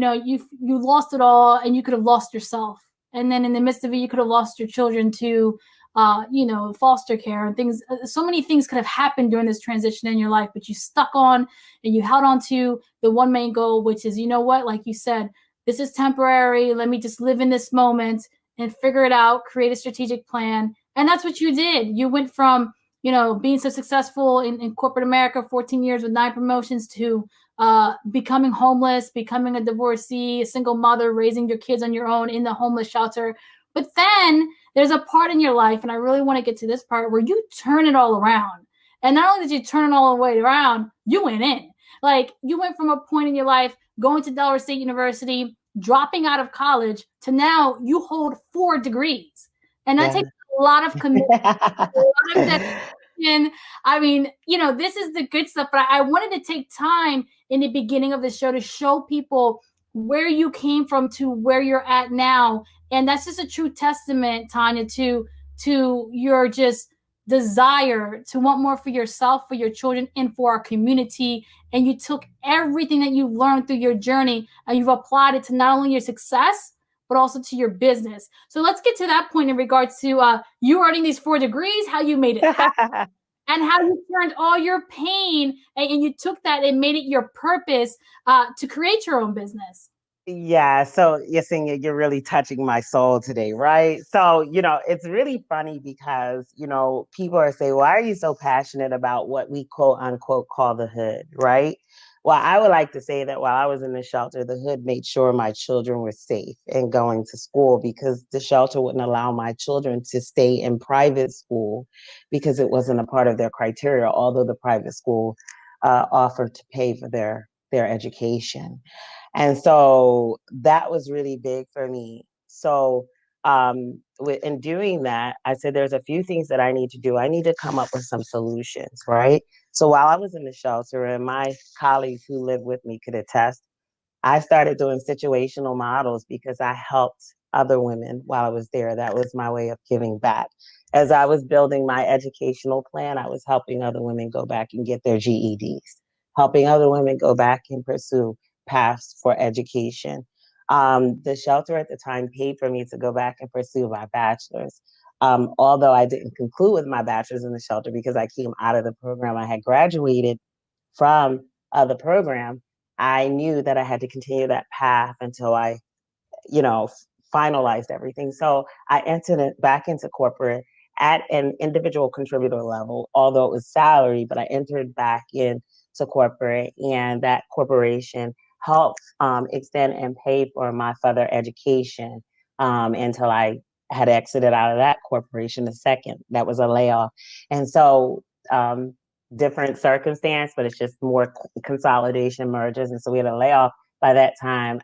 lost it all, and you could have lost yourself. And then in the midst of it, you could have lost your children to foster care and things. So many things could have happened during this transition in your life, but you stuck on and you held on to the one main goal, which is, what, like you said, this is temporary. Let me just live in this moment and figure it out, create a strategic plan. And that's what you did. You went from, being so successful in corporate America, 14 years with 9 promotions, to becoming homeless, becoming a divorcee, a single mother, raising your kids on your own in the homeless shelter. But then there's a part in your life, and I really want to get to this part, where you turn it all around. And not only did you turn it all the way around, you went in. Like, you went from a point in your life going to Delaware State University, dropping out of college, to now you hold 4 degrees. And that takes a lot of commitment, a lot of dedication. I mean, this is the good stuff, but I wanted to take time in the beginning of the show to show people where you came from to where you're at now. And that's just a true testament, Tanya, to your just desire to want more for yourself, for your children, and for our community. And you took everything that you've learned through your journey and you've applied it to not only your success, but also to your business. So let's get to that point in regards to you earning these 4 degrees, how you made it happen, and how you turned all your pain and you took that and made it your purpose to create your own business. Yeah, so Yesenia, you're really touching my soul today, right? So, it's really funny because, people are saying, why are you so passionate about what we quote unquote call the hood, right? Well, I would like to say that while I was in the shelter, the hood made sure my children were safe and going to school, because the shelter wouldn't allow my children to stay in private school because it wasn't a part of their criteria, although the private school offered to pay for their education. And so that was really big for me. So in doing that, I said, there's a few things that I need to do. I need to come up with some solutions, right? So while I was in the shelter, and my colleagues who live with me could attest, I started doing situational models because I helped other women while I was there. That was my way of giving back. As I was building my educational plan, I was helping other women go back and get their GEDs, helping other women go back and pursue paths for education. The shelter at the time paid for me to go back and pursue my bachelor's. Although I didn't conclude with my bachelor's in the shelter because I came out of the program, I had graduated from the program. I knew that I had to continue that path until I, finalized everything. So I entered it back into corporate at an individual contributor level, although it was salary, but I entered back into corporate, and that corporation helped extend and pay for my further education until I had exited out of that corporation. The second, that was a layoff. And so different circumstance, but it's just more consolidation, mergers. And so we had a layoff. By that time,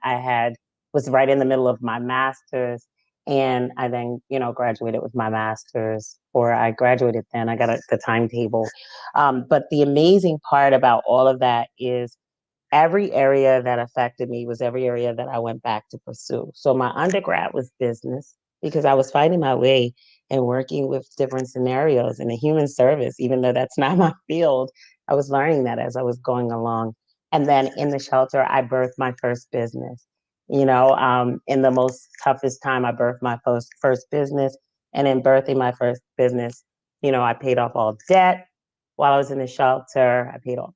was right in the middle of my master's, and I then, graduated with my master's, or I graduated then. I got the timetable. But the amazing part about all of that is every area that affected me was every area that I went back to pursue. So my undergrad was business because I was finding my way and working with different scenarios in the human service, even though that's not my field. I was learning that as I was going along. And then in the shelter, I birthed my first business. In the most toughest time, I birthed my first business. And in birthing my first business, I paid off all debt while I was in the shelter. I paid off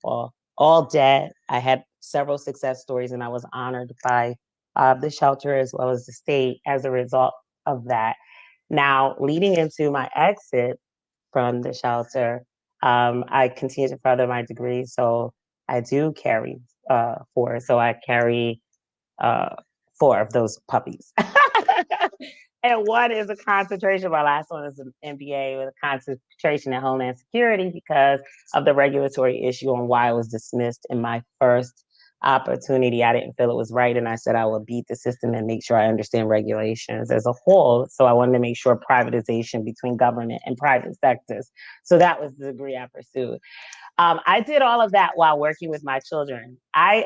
all debt. I had several success stories, and I was honored by the shelter as well as the state as a result of that. Now, leading into my exit from the shelter, I continue to further my degree. So I do carry 4. So I carry 4 of those puppies. And one is a concentration. My last one is an MBA with a concentration in Homeland Security because of the regulatory issue on why I was dismissed in my first opportunity. I didn't feel it was right. And I said I would beat the system and make sure I understand regulations as a whole. So I wanted to make sure privatization between government and private sectors. So that was the degree I pursued. I did all of that while working with my children. I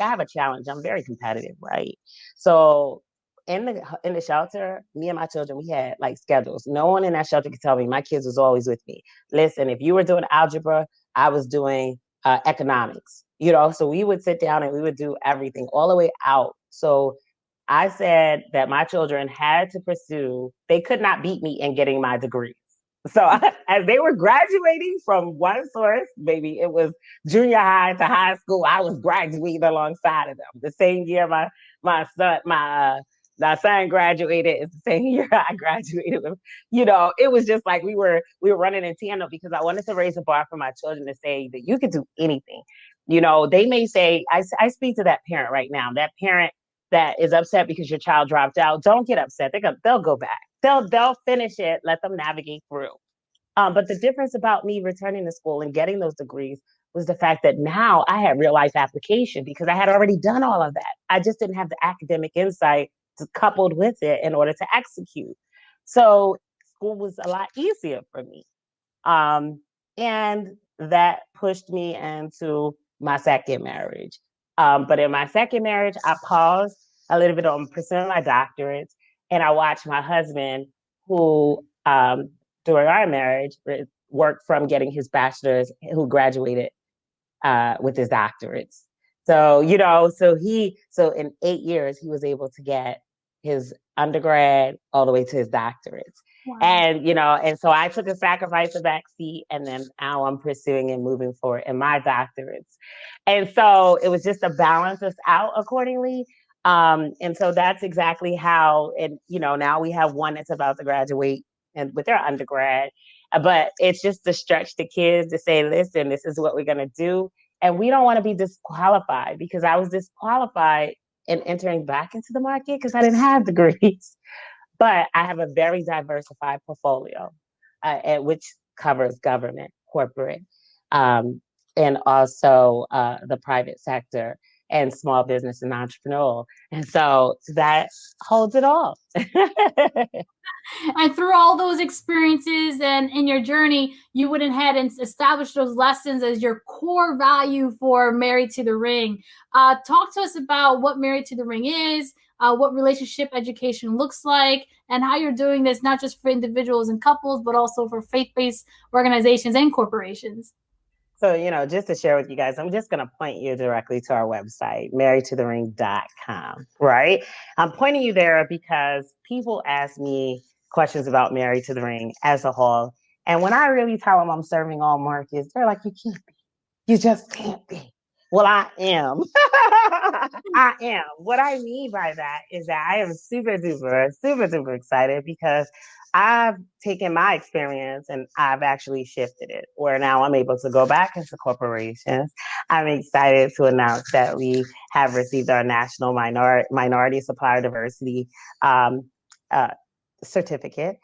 have a challenge. I'm very competitive, right? So in the shelter, me and my children, we had like schedules. No one in that shelter could tell me. My kids was always with me. Listen, if you were doing algebra, I was doing economics. You know, so we would sit down and we would do everything all the way out. So I said that my children had to pursue. They could not beat me in getting my degree. So as they were graduating from one source, maybe it was junior high to high school, I was graduating alongside of them. The same year my son graduated, it's the same year I graduated. You know, it was just like we were running in tandem because I wanted to raise a bar for my children to say that you could do anything. You know, they may say, I speak to that parent right now, that parent that is upset because your child dropped out. Don't get upset. They'll go back. They'll finish it. Let them navigate through. But the difference about me returning to school and getting those degrees was the fact that now I had real life application because I had already done all of that. I just didn't have the academic insight coupled with it in order to execute. So school was a lot easier for me. And that pushed me into my second marriage. But in my second marriage, I paused a little bit on pursuing my doctorate, and I watched my husband, who during our marriage worked from getting his bachelor's, who graduated with his doctorates. So, you know, so in 8 years, he was able to get his undergrad all the way to his doctorates. Wow. And, you know, and so I took a sacrifice of back seat, and then now I'm pursuing and moving forward in my doctorates. And so it was just to balance us out accordingly. And so that's exactly how, and, you know, now we have one that's about to graduate and with their undergrad, but it's just to stretch the kids to say, listen, this is what we're going to do. And we don't want to be disqualified, because I was disqualified in entering back into the market because I didn't have degrees. But I have a very diversified portfolio, which covers government, corporate, and also the private sector and small business and entrepreneurial. And so that holds it all. And through all those experiences and in your journey, you went ahead and established those lessons as your core value for Married to the Ring. Talk to us about what Married to the Ring is, what relationship education looks like, and how you're doing this not just for individuals and couples, but also for faith-based organizations and corporations. So, you know, just to share with you guys, I'm just going to point you directly to our website, marriedtothering.com, right? I'm pointing you there because people ask me questions about Married to the Ring as a whole. And when I really tell them I'm serving all markets, they're like, you can't be. You just can't be. Well, I am. I am. What I mean by that is that I am super duper excited because I've taken my experience and I've actually shifted it, where now I'm able to go back into corporations. I'm excited to announce that we have received our National Minority Supplier Diversity certificate,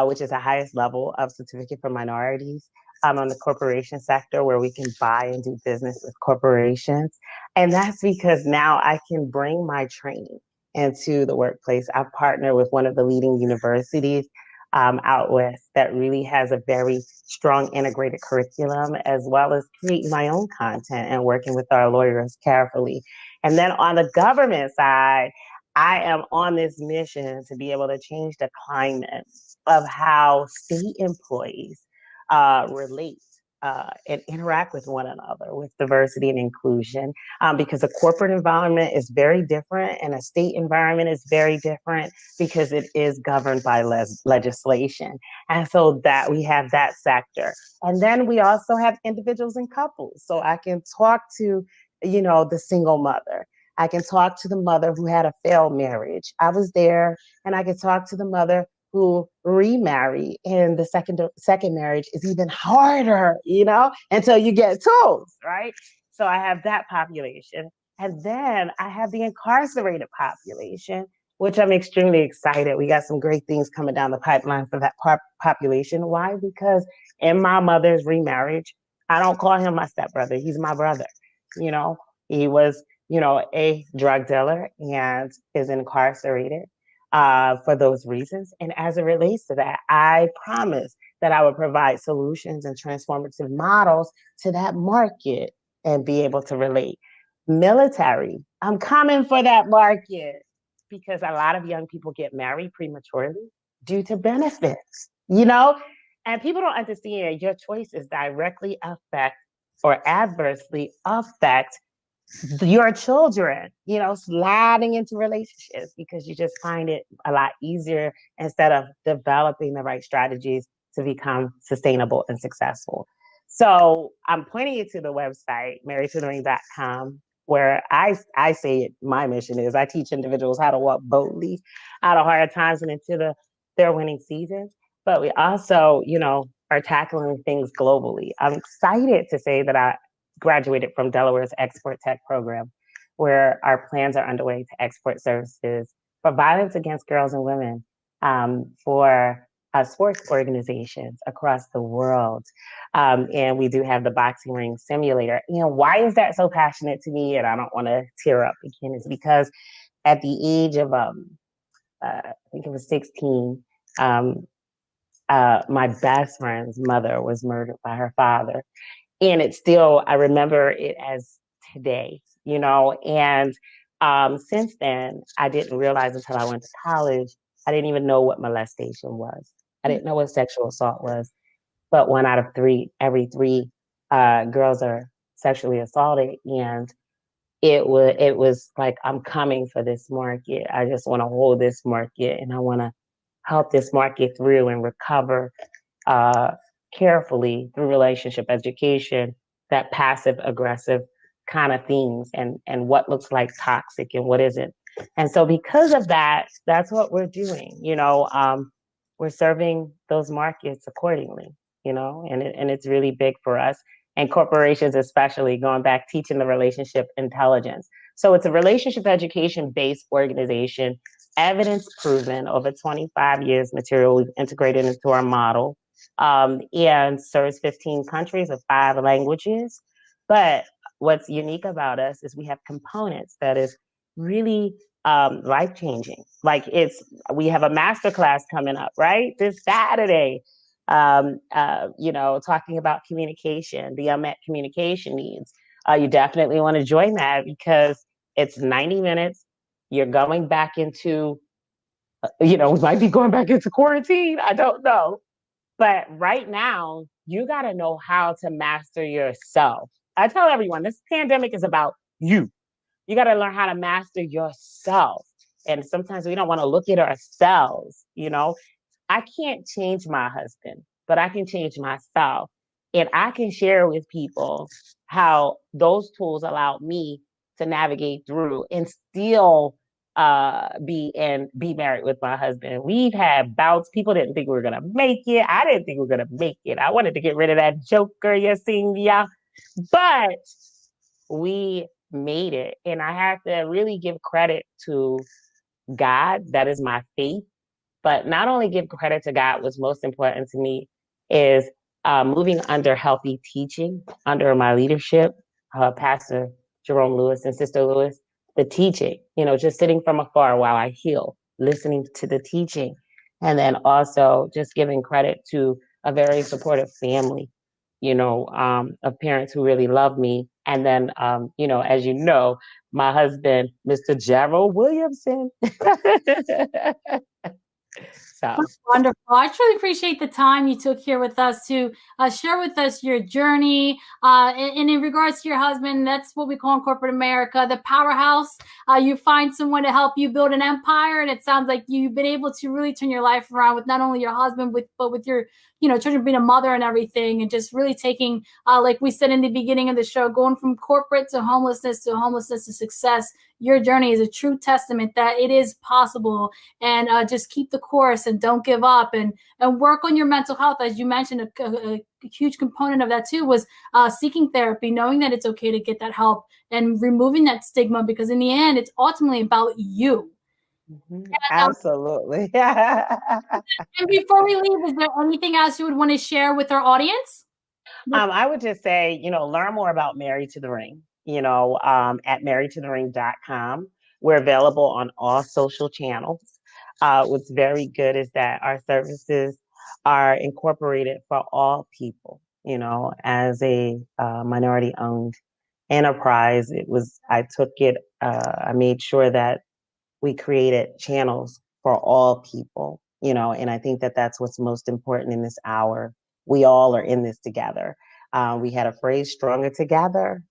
which is the highest level of certificate for minorities on the corporation sector, where we can buy and do business with corporations. And that's because now I can bring my training into the workplace. I've partnered with one of the leading universities out west that really has a very strong integrated curriculum, as well as creating my own content and working with our lawyers carefully. And then on the government side, I am on this mission to be able to change the climate of how state employees relate and interact with one another with diversity and inclusion, because a corporate environment is very different and a state environment is very different because it is governed by legislation. And so that we have that sector. And then we also have individuals and couples. So I can talk to, you know, the single mother. I can talk to the mother who had a failed marriage. I was there, and I can talk to the mother who remarry, and the second marriage is even harder, you know, until you get tools, right? So I have that population. And then I have the incarcerated population, which I'm extremely excited. We got some great things coming down the pipeline for that population. Why? Because in my mother's remarriage, I don't call him my stepbrother. He's my brother. You know, he was, you know, a drug dealer and is incarcerated for those reasons. And as it relates to that, I promise that I would provide solutions and transformative models to that market and be able to relate. Military, I'm coming for that market because a lot of young people get married prematurely due to benefits, and people don't understand your choices directly affect or adversely affect your children, sliding into relationships because you just find it a lot easier instead of developing the right strategies to become sustainable and successful. So I'm pointing you to the website, marriedtothering.com, where I say it, my mission is I teach individuals how to walk boldly out of hard times and into their winning seasons. But we also, are tackling things globally. I'm excited to say that I graduated from Delaware's Export Tech program, where our plans are underway to export services for violence against girls and women for sports organizations across the world. And we do have the boxing ring simulator. Why is that so passionate to me? And I don't want to tear up again. It's because at the age of, I think it was 16, my best friend's mother was murdered by her father. And it's still, I remember it as today, and since then, I didn't realize until I went to college, I didn't even know what molestation was. I didn't know what sexual assault was. But one out of every three girls are sexually assaulted. And it was like, I'm coming for this market. I just want to hold this market and I want to help this market through and recover carefully through relationship education, that passive aggressive kind of things and what looks like toxic and what isn't. And so because of that, that's what we're doing. We're serving those markets accordingly, and it's really big for us and corporations, especially going back, teaching the relationship intelligence. So it's a relationship education based organization, evidence proven over 25 years material we've integrated into our model, and serves 15 countries of 5 languages. But what's unique about us is we have components that is really life changing. Like we have a masterclass coming up, right? This Saturday, talking about communication, the unmet communication needs. You definitely want to join that because it's 90 minutes. You're going back into, we might be going back into quarantine. I don't know. But right now, you got to know how to master yourself. I tell everyone this pandemic is about you. You got to learn how to master yourself. And sometimes we don't want to look at ourselves. I can't change my husband, but I can change myself. And I can share with people how those tools allow me to navigate through and still be married with my husband. We've had bouts. People didn't think we were gonna make it. I didn't think we were gonna make it. I wanted to get rid of that joker, you seen, yeah. But we made it. And I have to really give credit to God. That is my faith. But not only give credit to God, what's most important to me is moving under healthy teaching, under my leadership, Pastor Jerome Lewis and Sister Lewis, the teaching, just sitting from afar while I heal, listening to the teaching, and then also just giving credit to a very supportive family, of parents who really love me. And then, as you know, my husband, Mr. Gerald Williamson. So that's wonderful. I truly appreciate the time you took here with us to share with us your journey. And in regards to your husband, that's what we call in corporate America, the powerhouse. You find someone to help you build an empire. And it sounds like you've been able to really turn your life around with not only your husband, but with your children, being a mother and everything, and just really taking, like we said in the beginning of the show, going from corporate to homelessness to success. Your journey is a true testament that it is possible. And just keep the course and don't give up, and work on your mental health. As you mentioned, a huge component of that too was seeking therapy, knowing that it's okay to get that help and removing that stigma, because in the end, it's ultimately about you. Mm-hmm. Absolutely. And before we leave, is there anything else you would want to share with our audience? I would just say, learn more about Married to the Ring, at marriedtothering.com. We're available on all social channels. What's very good is that our services are incorporated for all people. As a minority owned enterprise, I made sure that we created channels for all people, and I think that that's what's most important in this hour. We all are in this together. We had a phrase, stronger together,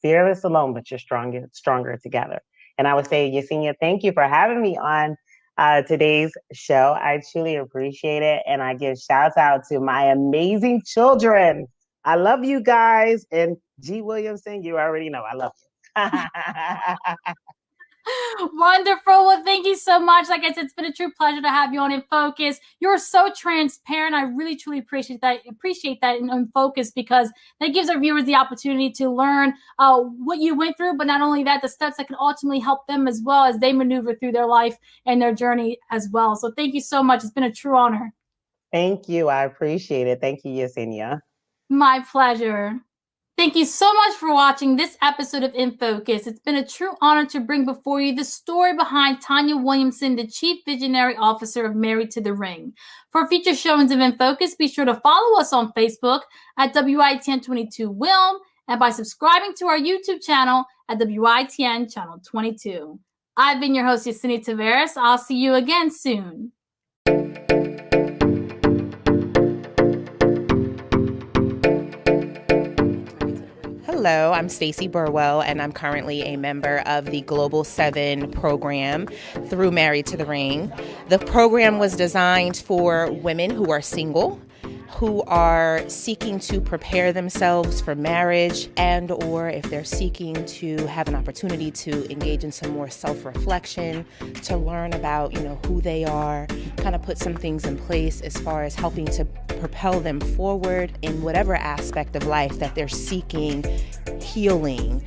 fearless alone, but you're stronger together. And I would say, Yesenia, thank you for having me on today's show. I truly appreciate it. And I give shouts out to my amazing children. I love you guys. And G. Williamson, you already know I love you. Wonderful. Well, thank you so much. Like I said, it's been a true pleasure to have you on In Focus. You're so transparent. I really, truly appreciate that in Focus, because that gives our viewers the opportunity to learn what you went through, but not only that, the steps that can ultimately help them as well as they maneuver through their life and their journey as well. So thank you so much. It's been a true honor. Thank you. I appreciate it. Thank you, Yesenia. My pleasure. Thank you so much for watching this episode of In Focus. It's been a true honor to bring before you the story behind Tanya Williamson, the Chief Visionary Officer of Married to the Ring. For future showings of In Focus, be sure to follow us on Facebook at WITN22Wilm and by subscribing to our YouTube channel at WITN Channel 22. I've been your host, Yesenia Tavares. I'll see you again soon. Hello, I'm Stacey Burwell, and I'm currently a member of the Global 7 program through Married to the Ring. The program was designed for women who are single, who are seeking to prepare themselves for marriage, and or if they're seeking to have an opportunity to engage in some more self-reflection, to learn about, who they are, kind of put some things in place as far as helping to propel them forward in whatever aspect of life that they're seeking healing,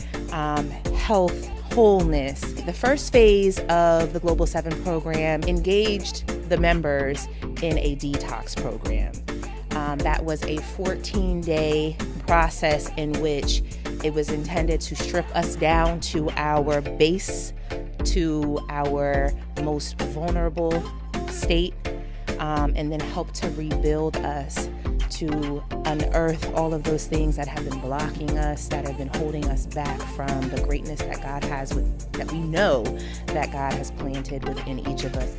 health, wholeness. The first phase of the Global 7 program engaged the members in a detox program. That was a 14-day process in which it was intended to strip us down to our base, to our most vulnerable state, and then help to rebuild us, to unearth all of those things that have been blocking us, that have been holding us back from the greatness that God has that we know that God has planted within each of us.